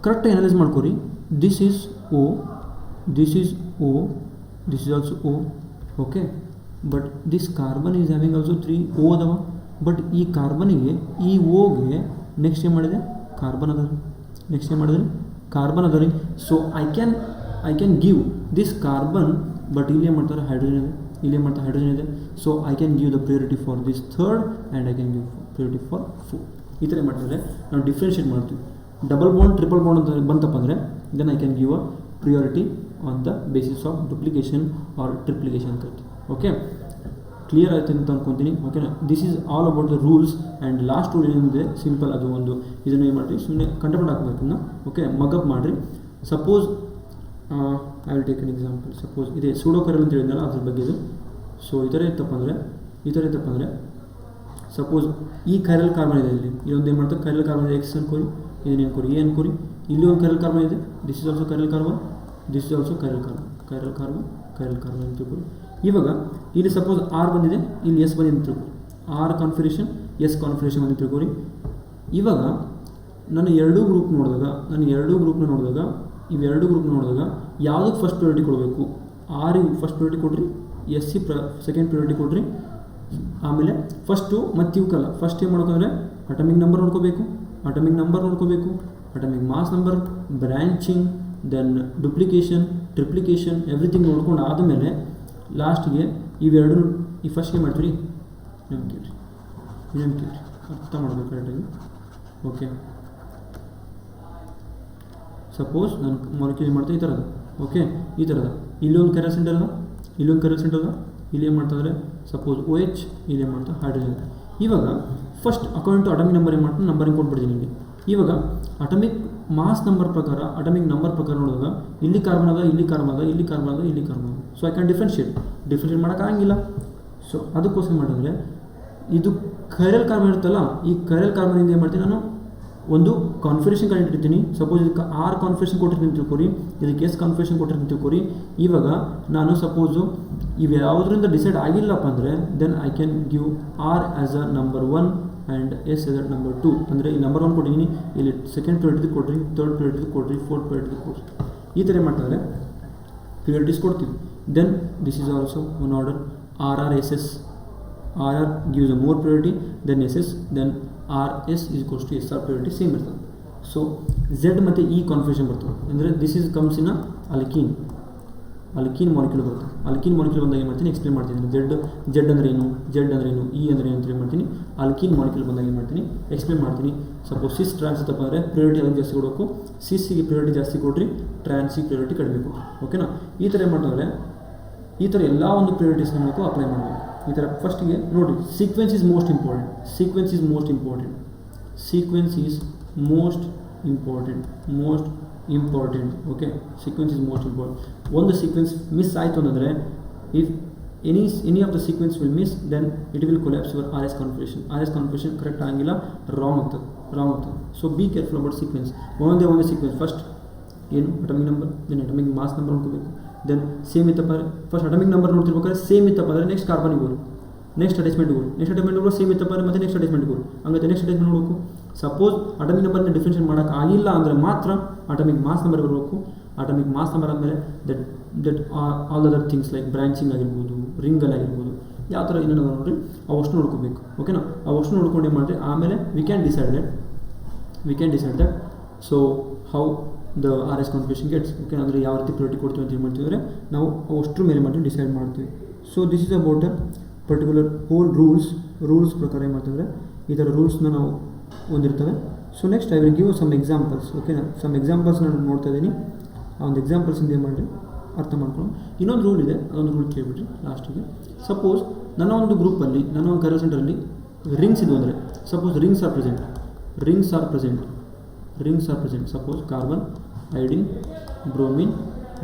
ಕರೆಕ್ಟಾಗಿ ಅನಲೈಸ್ ಮಾಡ್ಕೊರಿ. This is O, this is also O. Okay but this carbon is having also 3 O ಅದಾವ. But ಈ ಕಾರ್ಬನಿಗೆ ಈ Oಗೆ next ಏನು ಮಾಡಿದೆ carbon ಅದ ರೀ. So I can give this carbon, but ಇಲ್ಲಿ ಏನು ಮಾಡ್ತಾರೆ ಹೈಡ್ರೋಜನ್ ಇದೆ. So I can give the priority for this third and I can give priority for 4. ಈ ಥರ ಮಾಡ್ತಾರೆ ನಾವು ಡಿಫ್ರೆನ್ಷಿಯೇಟ್ ಮಾಡ್ತೀವಿ. ಡಬಲ್ ಬಾಂಡ್ ಟ್ರಿಪಲ್ ಬಾಂಡ್ ಅಂತ ಬಂತಪ್ಪ ಅಂದರೆ then I can give a priority on the basis of duplication or triplication ಕಟ್ಟಿ. Okay clear ಆಯ್ತು ಅಂತ ಅನ್ಕೊತೀನಿ. ಓಕೆನಾ this is all about the rules. And last rule ಏನಿದೆ ಸಿಂಪಲ್, ಅದು ಒಂದು ಇದನ್ನು ಏನು ಮಾಡ್ತೀವಿ ಸುಮ್ಮನೆ ಕಂಟ್ರೋಲ್ ಹಾಕಬೇಕನ್ನ. ಓಕೆ ಮಗಪ್ ಮಾಡಿರಿ. Suppose I will take an example. Suppose ಇದೆ ಸೂಡೋ ಕೈರಲ್ ಅಂತ ಹೇಳಿದ್ನಲ್ಲ ಅದ್ರ ಬಗ್ಗೆ ಇದು. ಸೊ ಈ ಥರ ಇತ್ತಪ್ಪ ಅಂದರೆ ಸಪೋಸ್ ಈ ಕೈರಲ್ ಕಾರ್ಬನ್ ಇದೆ, ಇಲ್ಲಿ ಇದೊಂದು ಏನು ಮಾಡ್ತಾರೆ ಕೈರಲ್ ಕಾರ್ಬನ್ ಇದೆ X ಅನ್ಕೋರಿ, ಇದನ್ನ ಅನ್ಕೋರಿ A ಅನ್ಕೋರಿ. ಇಲ್ಲಿ ಒಂದು ಕೈರಲ್ ಕಾರ್ಬನ್ ಇದೆ, this is also chiral carbon ಅಂತ ತಿಳ್ಕೊರಿ. ಇವಾಗ ಇಲ್ಲಿ ಸಪೋಸ್ R ಬಂದಿದೆ, ಇಲ್ಲಿ S ಬಂದಿದೆ ಅಂತ ತಿಳ್ಕೊರಿ. R ಕಾನ್ಫಿಗರೇಷನ್ S ಕಾನ್ಫಿಗರೇಷನ್ ಅಂತ ತಿಳ್ಕೊರಿ. ಇವಾಗ ನಾನು ಎರಡೂ ಗ್ರೂಪ್ ನೋಡಿದಾಗ ಇವೆರಡು ಗ್ರೂಪ್ನ ನೋಡಿದಾಗ ಯಾವುದಕ್ಕೆ ಫಸ್ಟ್ ಪ್ರಯಾರಿಟಿ ಕೊಡಬೇಕು? ಆರಿಗೆ ಫಸ್ಟ್ ಪ್ರಯಾರಿಟಿ ಕೊಡ್ರಿ, ಎಸ್ ಸಿ ಸೆಕೆಂಡ್ ಪ್ರಯಾರಿಟಿ ಕೊಡ್ರಿ. ಆಮೇಲೆ ಫಸ್ಟು ಮತ್ತು ಇವಕ್ಕಲ್ಲ, ಫಸ್ಟ್ ಏನು ಮಾಡ್ಬೇಕಂದ್ರೆ ಅಟಮಿಕ್ ನಂಬರ್ ನೋಡ್ಕೋಬೇಕು, atomic mass number, branching, then duplication, triplication, everything ನೋಡ್ಕೊಂಡು ಆದಮೇಲೆ ಲಾಸ್ಟಿಗೆ ಇವೆರಡು ಈ ಫಸ್ಟ್ ಏನು ಮಾಡ್ತೀರಿ ಕೇಳ್ರಿ ಅರ್ಥ ಮಾಡಬೇಕು ಕರೆಕ್ಟಾಗಿ. ಓಕೆ ಸಪೋಸ್ ನಾನು ಮಾಲಿಕ್ಯೂಲ್ ಮಾಡ್ತಾ ಈ ಥರದ, ಓಕೆ ಈ ಥರದ ಇಲ್ಲೊಂದು ಕೈರಲ್ ಸೆಂಟರ್ ಅದ, ಇಲ್ಲಿ ಏನು ಮಾಡ್ತಾರೆ ಸಪೋಸ್ OH, ಇಲ್ಲಿ ಏನು ಮಾಡ್ತಾರೆ ಹೈಡ್ರೋಜನ್. ಇವಾಗ first according to atomic number ಏನು ಮಾಡ್ತಾರೆ ನಂಬರಿಂಗ್ ಕೊಟ್ಬಿಡ್ತೀನಿ ನಿಮಗೆ. ಇವಾಗ ಅಟಮಿಕ್ ಮಾಸ್ ನಂಬರ್ ಪ್ರಕಾರ ನೋಡಿದಾಗ ಇಲ್ಲಿ ಕಾರ್ಬನ್ ಅದ, ಇಲ್ಲಿ ಕಾರ್ಬನ್ ಅದ. ಸೊ ಐ ಕ್ಯಾನ್ ಡಿಫ್ರೆನ್ಷಿಯೇಟ್ ಮಾಡೋಕ್ಕಾಗಿಲ್ಲ. ಸೊ ಅದಕ್ಕೋಸ್ಕರ ಮಾಡಿದ್ರೆ ಇದು ಕೈರಲ್ ಕಾರ್ಬನ್ ಇರುತ್ತಲ್ಲ, ಈ ಕೈರಲ್ ಕಾರ್ಬನಿಂದ ಏನು ಮಾಡ್ತೀನಿ ನಾನು ಒಂದು ಕಾನ್ಫಿಗರೇಷನ್ ಕಂಡಿಟ್ಟಿರ್ತೀನಿ. ಸಪೋಸ್ ಇದಕ್ಕೆ R ಕಾನ್ಫಿಗರೇಷನ್ ಕೊಟ್ಟಿರ್ತೀನಿ ತಿಳ್ಕೊರಿ, ಇದಕ್ಕೆ S ಕಾನ್ಫಿಗರೇಷನ್ ಕೊಟ್ಟಿರ್ತೀನಿ ತಿಳ್ಕೊರಿ. ಇವಾಗ ನಾನು ಸಪೋಸು ಇವು ಯಾವುದರಿಂದ ಡಿಸೈಡ್ ಆಗಿಲ್ಲಪ್ಪ ಅಂದರೆ then I can give R as a number 1 and S as a number 2. ಅಂದರೆ ಈ ನಂಬರ್ 1 ಕೊಟ್ಟಿದ್ದೀನಿ, ಇಲ್ಲಿ ಸೆಕೆಂಡ್ ಪ್ರಯಾರಿಟಿ ಕೊಡ್ರಿ, ಥರ್ಡ್ ಪ್ರಯಾರಿಟಿ ಕೊಡ್ರಿ, ಫೋರ್ತ್ ಪ್ರಯಾರಿಟಿ ಕೊಡ್ರಿ. ಈ ಥರ ಮಾಡ್ತಾರೆ ಪ್ರಿಯಾರಿಟೀಸ್ ಕೊಡ್ತೀವಿ. Then this is also one order RR gives a more priority, then SS, then RS is equals to SR priority, same ಇರ್ತದೆ. ಸೊ ಝೆಡ್ ಮತ್ತು ಇ ಕಾನ್ಫಿಗರೇಷನ್ ಬರ್ತದೆ ಅಂದರೆ this is comes in alkene molecule ಬರುತ್ತೆ. Alkene molecule ಬಂದಾಗ ಏನು ಮಾಡ್ತೀನಿ explain ಮಾಡ್ತೀನಿ. Z ಅಂದರೆ ಏನು, ಇ ಅಂದರೆ ಏನು ಅಂತ ಏನು ಮಾಡ್ತೀನಿ. ಅಲ್ಕೀನ್ ಮಾಲಿಕ್ಯೂಲ್ ಬಂದಾಗ ಏನು ಮಾಡ್ತೀನಿ ಎಕ್ಸ್ಪ್ಲೇನ್ ಮಾಡ್ತೀನಿ. ಸಪೋಸ್ ಸಿಸ್ ಟ್ರಾನ್ಸ್ ಇತ್ತಪ್ಪ ಅಂದರೆ ಪ್ರಿಯಾರಿಟಿ ಅದಕ್ಕೆ ಜಾಸ್ತಿ ಕೊಡಬೇಕು, ಸಿಸ್ಸಿಗೆ ಪ್ರಿಯಾರಿಟಿ ಜಾಸ್ತಿ ಕೊಡ್ರಿ, ಟ್ರಾನ್ಸಿಗೆ ಪ್ರಿಯಾರಿಟಿ ಕಡಿಮೆ ಕೊಡ್ರಿ. ಓಕೆನಾ. ಈ ಥರ ಏನು ಮಾಡ್ತಾರೆ, ಈ ಥರ ಎಲ್ಲ ಒಂದು ಪ್ರಿಯಾರಿಟೀಸ್ನ ಮಾಡಬೇಕು, ಅಪ್ಲೈ ಮಾಡಬೇಕು. ಈ ಥರ ಫಸ್ಟಿಗೆ ನೋಡಿ, sequence is most important. Sequence is most important. Okay, sequence is most important. ಒಂದು ಸೀಕ್ವೆನ್ಸ್ ಮಿಸ್ ಆಯಿತು ಅಂದರೆ, if any of the sequence will miss, then it will collapse your RS configuration correct ಆಗಿಲ್ಲ, wrong ಆಗ್ತದೆ. So be careful about sequence. ಒಂದೇ sequence first ಏನು atomic number, then atomic mass number ನೋಡ್ಕೋಬೇಕು. Then same ಇತ್ತಪ್ಪ first atomic number ನೋಡ್ತಿರ್ಬೇಕಾದ್ರೆ same ಇತ್ತಪ್ಪ ಅಂದರೆ next ಕಾರ್ಬನಿಗೆ ಹೋಗಿ, ನೆಕ್ಸ್ಟ್ ಅಟ್ಯಾಚ್ಮೆಂಟ್ ಸೇಮ್ ಇತ್ತಪ್ಪ ಅಂದರೆ ಮತ್ತೆ ನೆಕ್ಸ್ಟ್ ಅಟ್ಯಾಚ್ಮೆಂಟ್ ಹೋಗಿ, ಹಂಗತ್ತೆ ನೆಕ್ಸ್ಟ್ ಅಟ್ಯಾಚ್ಮೆಂಟ್ ನೋಡಬೇಕು. ಸಪೋಸ್ ಅಟಮಿಕ್ ನಂಬರ್ನ ಡಿಫ್ರೆನ್ಷಿಯೇಟ್ ಮಾಡೋಕೆ ಆಗಿಲ್ಲ ಅಂದರೆ ಮಾತ್ರ ಅಟಮಿಕ್ ಮಾಸ್ ನಂಬರ್ ಬರಬೇಕು. ಅಟಮಿಕ್ ಮಾಸ್ ನಂಬರ್ ಆದಮೇಲೆ that all other things like branching ಆಗಿರ್ಬೋದು, ರಿಂಗಲ್ ಆಗಿರ್ಬೋದು, ಯಾವ ಥರ ಏನೇನು ನೋಡಿರಿ ಅವಷ್ಟು ನೋಡ್ಕೋಬೇಕು. ಓಕೆನಾ. ಅವಷ್ಟು ನೋಡ್ಕೊಂಡು ಏನು ಮಾಡಿರಿ, ಆಮೇಲೆ we can decide that so how the RS configuration gets. Okay, ಅಂದರೆ ಯಾವ ರೀತಿ ಪ್ರಿಯಾರಿಟಿ ಕೊಡ್ತೀವಿ ಅಂತ ಏನು ಮಾಡ್ತೀವಿ ಅಂದರೆ ನಾವು ಅಷ್ಟರ ಮೇಲೆ ಮಾಡಿ ಡಿಸೈಡ್ ಮಾಡ್ತೀವಿ. So this is about a particular whole rules ಪ್ರಕಾರ ಏನು ಮಾಡ್ತೀವಿ ಅಂದರೆ ಈ ಥರ ರೂಲ್ಸ್ನ ನಾವು ಹೊಂದಿರ್ತವೆ. So next I will give some examples. ಓಕೆನಾ. ಸಮ್ ಎಕ್ಸಾಂಪಲ್ಸ್ ನಾನು ನೋಡ್ತಾ ಇದ್ದೀನಿ. ಆ ಒಂದು ಎಕ್ಸಾಂಪಲ್ಸಿಂದ ಏನು ಮಾಡಿರಿ ಅರ್ಥ ಮಾಡ್ಕೊಂಡು, ಇನ್ನೊಂದು ರೂಲ್ ಇದೆ, ಅದೊಂದು ರೂಲ್ ಕೇಳಿಬಿಟ್ರಿ ಲಾಸ್ಟಿಗೆ. ಸಪೋಸ್ ನನ್ನ ಒಂದು ಗ್ರೂಪಲ್ಲಿ, ನನ್ನ ಒಂದು ಕರಿಯರ್ ಸೆಂಟರಲ್ಲಿ ರಿಂಗ್ಸ್ ಇದು ಅಂದರೆ, suppose rings are present. Suppose carbon, iodine, bromine,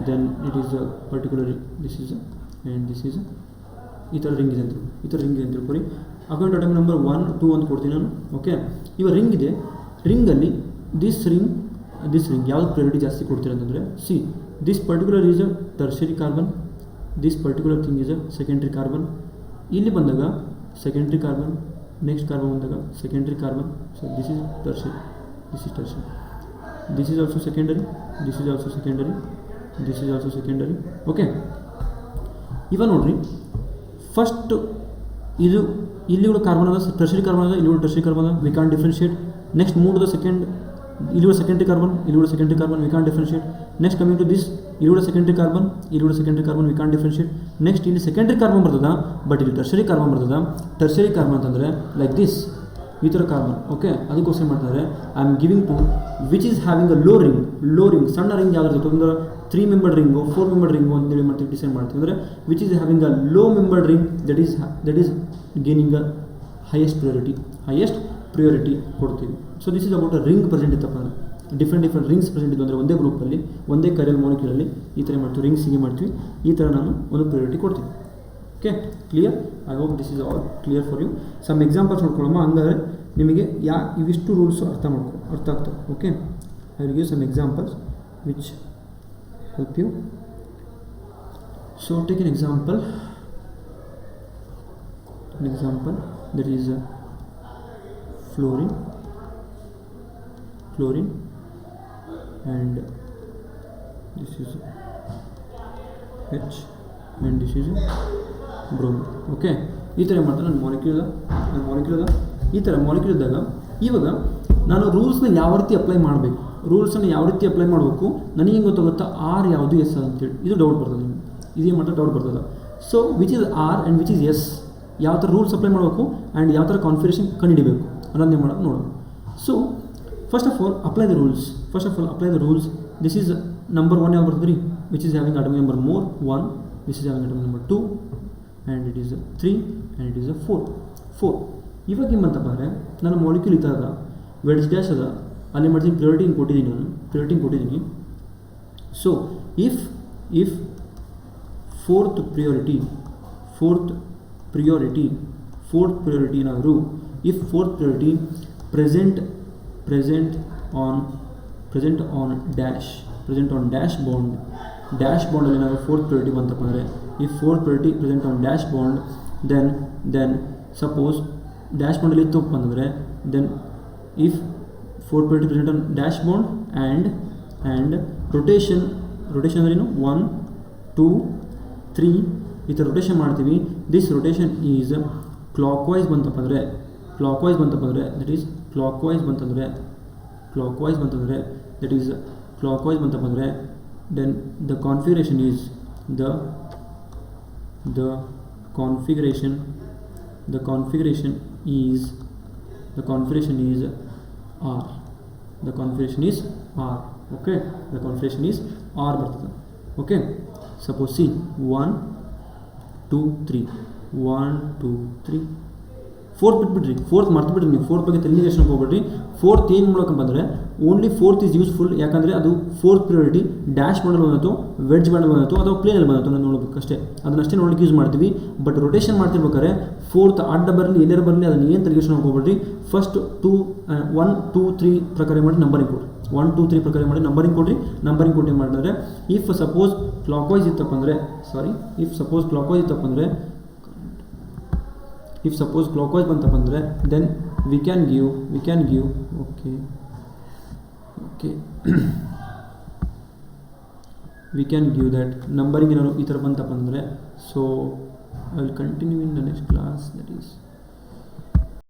then it is a particular this is and this is ಈ ಥರ ರಿಂಗ್ ಇದೆ ಅಂತ ತಿಳ್ಕೊರಿ. ಅಕೌಂಟ್ ಅಟಮಿಕ್ ನಂಬರ್ 1, 2 ಅಂತ ಕೊಡ್ತೀನಿ ನಾನು. ಓಕೆ, ಇವಾಗ ರಿಂಗ್ ಇದೆ, ರಿಂಗಲ್ಲಿ ದಿಸ್ ರಿಂಗ್ ಯಾವ್ದು ಪ್ರಿಯಾರಿಟಿ ಜಾಸ್ತಿ ಕೊಡ್ತೀರ ಅಂತಂದರೆ, see this particular is a tertiary carbon, this particular thing is a secondary carbon. ಇಲ್ಲಿ ಬಂದಾಗ ಸೆಕೆಂಡ್ರಿ ಕಾರ್ಬನ್, ನೆಕ್ಸ್ಟ್ ಕಾರ್ಬನ್ ಬಂದಾಗ secondary carbon. So this is tertiary, this is also secondary, this is also secondary. Okay, ಇವಾಗ ನೋಡ್ರಿ, first ಇದು ಇಲ್ಲಿ ಕೂಡ carbon ಅದ, tertiary carbon ಅದ, ಇಲ್ಲಿ ಕೂಡ ಟರ್ಷರಿ ಕಾರ್ಬನ್ ಅದ, we can differentiate. Next move the second, ಇಲ್ಲಿ ಕೂಡ secondary carbon, we can differentiate. Next coming to this, ಇಲ್ಲಿ ಕೂಡ secondary carbon, we can differentiate. Next ಇಲ್ಲಿ ಸೆಕೆಂಡ್ರಿ ಕಾರ್ಬನ್ ಬರ್ತದ, ಬಟ್ ಇಲ್ಲಿ ಟರ್ಷರಿ ಕಾರ್ಬನ್ ಬರ್ತದ. ಟರ್ಷರಿ ಕಾರ್ಬನ್ ಅಂತಂದರೆ ಲೈಕ್ ದಿಸ್, ಈ ಥರ ಕಾರ್ಬನ್. ಓಕೆ, ಅದಕ್ಕೋಸ್ಕರ ಮಾಡ್ತಾರೆ I am giving to which is having a low ring, ಸಣ್ಣ ರಿಂಗ್ ಯಾವ್ದಿರ್ತದೆ ಅಂದರೆ 3 ಮೆಂಬರ್ಡ್ ರಿಂಗು, 4 ಮೆಂಬರ್ಡ್ ರಿಂಗು ಅಂತೇಳಿ ಮಾಡ್ತೀವಿ, ಡಿಸೈಡ್ ಮಾಡ್ತೀವಿ. ಅಂದರೆ which is having a low membered ring that is gaining a highest priority ಕೊಡ್ತೀವಿ. So this is about a ring present ಇತ್ತಪ್ಪ ಅಂದರೆ, ಡಿಫ್ರೆಂಟ್ ರಿಂಗ್ಸ್ ಪ್ರೆಸೆಂಟ್ ಇದ್ದು ಅಂದರೆ ಒಂದೇ ಗ್ರೂಪಲ್ಲಿ, ಒಂದೇ ಕರಿಯಲ್ ಮಾಲಿಕ್ಯೂಲಲ್ಲಿ ಈ ಥರ ಮಾಡ್ತೀವಿ, ರಿಂಗ್ಸಿಗೆ ಮಾಡ್ತೀವಿ. ಈ ಥರ ನಾನು ಒಂದು ಪ್ರಿಯಾರಿಟಿ ಕೊಡ್ತೀನಿ. Okay, clear? I hope this is all clear for you. Some examples ನೋಡ್ಕೊಳ್ಳೋಣ, ಹಂಗಾದ್ರೆ ನಿಮಗೆ ಇವಿಷ್ಟು ರೂಲ್ಸು ಅರ್ಥ ಆಗ್ತವೆ. Okay, I will give some examples which help you. So take an example that is fluorine and this is H and this is bromine. Okay, ಈ ಥರ ಮಾಡ್ತಾರೆ ನನ್ನ ಮಾಲಿಕ್ಯೂಲ್ ಈ ಥರ ಮಾಲಿಕ್ಯೂಲ್ ಇದ್ದಾಗ ಇವಾಗ ನಾನು ರೂಲ್ಸ್ನ ಯಾವ ರೀತಿ ಅಪ್ಲೈ ಮಾಡಬೇಕು, ರೂಲ್ಸನ್ನು ಯಾವ ರೀತಿ ಅಪ್ಲೈ ಮಾಡಬೇಕು, ನನಗೆ ಹೆಂಗೆ ಗೊತ್ತಾಗುತ್ತಾ R ಯಾವುದು ಎಸ್ ಅಂತೇಳಿ, ಇದು ಡೌಟ್ ಬರ್ತದೆ ನಿಮಗೆ, ಇದೇ ಮಾತ್ರ ಡೌಟ್ ಬರ್ತದೆ. So which is R and which is S, ಯಾವ ಥರ ರೂಲ್ಸ್ ಅಪ್ಲೈ ಮಾಡಬೇಕು ಆ್ಯಂಡ್ ಯಾವ ಥರ ಕಾನ್ಫಿಗರೇಷನ್ ಕಂಡುಹಿಡಿಬೇಕು ಅನ್ನೋದನ್ನೇ ಮಾಡೋದು ನೋಡೋಣ. So first of all apply the rules. This is number 1 ಯಾವ್ದು ಬರ್ತದೆ ರೀ, which is having atomic number 1, this is having atomic number 2 and it is 3 and it is 4. ಇವಾಗ ಏಮಂತಪ್ಪ ಅಂದರೆ ನನ್ನ ಮಾಲಿಕ್ಯೂಲ್ ಈ ಥರ ಅದ, ವೆಡ್ಜ್ ಡ್ಯಾಶ್ ಅದ, ಅಲ್ಲಿ ಮಾಡ್ತೀನಿ ಪ್ರಿಯಾರಿಟಿ ಕೊಟ್ಟಿದ್ದೀನಿ. ಸೊ ಇಫ್ ಫೋರ್ತ್ ಪ್ರಿಯಾರಿಟಿ ಏನಾದರೂ, if fourth priority present on dash ಬಾಂಡಲ್ಲಿ ಏನಾದರೂ ಫೋರ್ತ್ ಪ್ರಿಯಾರಿಟಿ ಬಂತಪ್ಪ ಅಂದರೆ, if fourth priority present on dash bond, then suppose dash ಬಾಂಡಲ್ಲಿ ಇತ್ತಪ್ಪ ಅಂತಂದರೆ, then if fourth priority present on dash bond and rotation ಅಂದ್ರೇನು 1, 2, 3 ಈ ಥರ ರೊಟೇಷನ್ ಮಾಡ್ತೀವಿ. This rotation is clockwise ಬಂತಪ್ಪ ಅಂದರೆ ದಟ್ ಈಸ್ ಕ್ಲಾಕ್ ವೈಸ್ ಬಂತಂದರೆ ಕ್ಲಾಕ್ವೈಸ್ ಬಂತಂದರೆ ದಟ್ ಈಸ್ ಕ್ಲಾಕ್ವೈಸ್ ಬಂತಪ್ಪ ಅಂದರೆ then the configuration is the configuration is R. The configuration is R. Okay, the configuration is R ಬರ್ತದೆ. Okay, suppose see 1 2 3 1 2 3 fourth ಬಿಟ್ಬಿಡ್ರಿ, fourth ಮರ್ತು ಬಿಡ್ರಿ ನೀವು, ಫೋರ್ತ್ ಬಗ್ಗೆ ತಲೆಗೆ ಹೋಗ್ಬಿಡ್ರಿ. ಫೋರ್ತ್ ಏನು ಮಾಡ್ಬೇಕಂತ ಬಂದರೆ ಓನ್ಲಿ ಫೋರ್ತ್ ಈಸ್ ಯೂಸ್ಫುಲ್, ಯಾಕಂದರೆ ಅದು ಫೋರ್ತ್ ಪ್ರಿಯಾರಿಟಿ ಡ್ಯಾಶ್ ಮಾಡಲು ಬಂದಿತ್ತು, ವೆಡ್ಜ್ ಮಾಡಲು ಬಂದಿತ್ತು ಅಥವಾ ಪ್ಲೇನಲ್ಲಿ ಬಂದಿತ್ತು ನಾನು ನೋಡ್ಬೇಕು ಅಷ್ಟೇ, ಅದನ್ನಷ್ಟೇ ನೋಡಲಿಕ್ಕೆ ಯೂಸ್ ಮಾಡ್ತೀವಿ. ಬಟ್ ರೊಟೇಷನ್ ಮಾಡ್ತಿರ್ಬೇಕಾದ್ರೆ ಫೋರ್ತ್ ಅಡ್ಡ ಬರಲಿ ಎಲ್ಲರ ಬರಲಿ ಅದನ್ನು ಏನು ತಲೆಗೆ ಹೋಗ್ಬಿಡ್ರಿ. ಫಸ್ಟ್ 1 2 3 ಪ್ರಕಾರ ಮಾಡಿ ನಂಬರಿಂಗ್ ಕೊಡ್ರಿ, 1 2 3 ಪ್ರಕಾರ ಮಾಡಿ ನಂಬರಿಂಗ್ ಕೊಡ್ರಿ. ನಂಬರಿಂಗ್ ಕೊಟ್ಟು ಏನು ಮಾಡಿದ್ರೆ ಇಫ್ ಸಪೋಸ್ ಕ್ಲಾಕ್ವೈಸ್ ಇತ್ತಪ್ಪ ಅಂದರೆ if suppose clockwise bantappa andre then we can give okay we can give that numbering ಏನಾದ್ರು ಈ ಥರ ಬಂತಪ್ಪ ಅಂದರೆ. so I will continue in the next class, that is